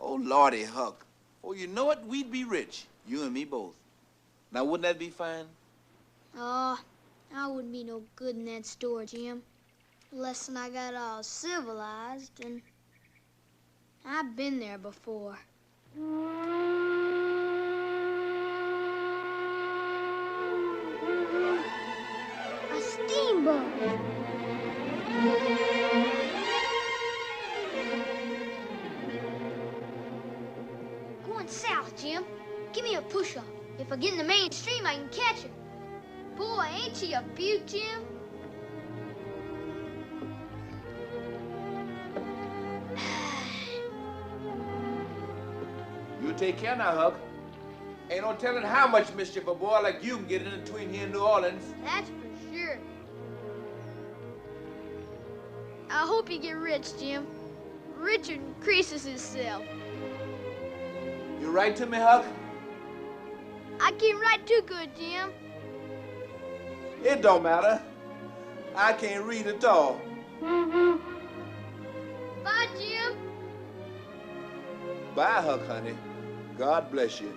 Oh, Lordy, Huck. Before you know it, we'd be rich. You and me both. Now, wouldn't that be fine? Oh, I wouldn't be no good in that store, Jim. Less than I got all civilized, and I've been there before. A steamboat. Going south, Jim. Give me a push-up. If I get in the mainstream, I can catch her. Boy, ain't she a beaut, Jim? You take care now, Huck. Ain't no telling how much mischief a boy like you can get in between here in New Orleans. That's for sure. I hope you get rich, Jim. Richard increases himself. You write to me, Huck? I can't write too good, Jim. It don't matter. I can't read at all. Bye, Jim. Bye, Huck, honey. God bless you.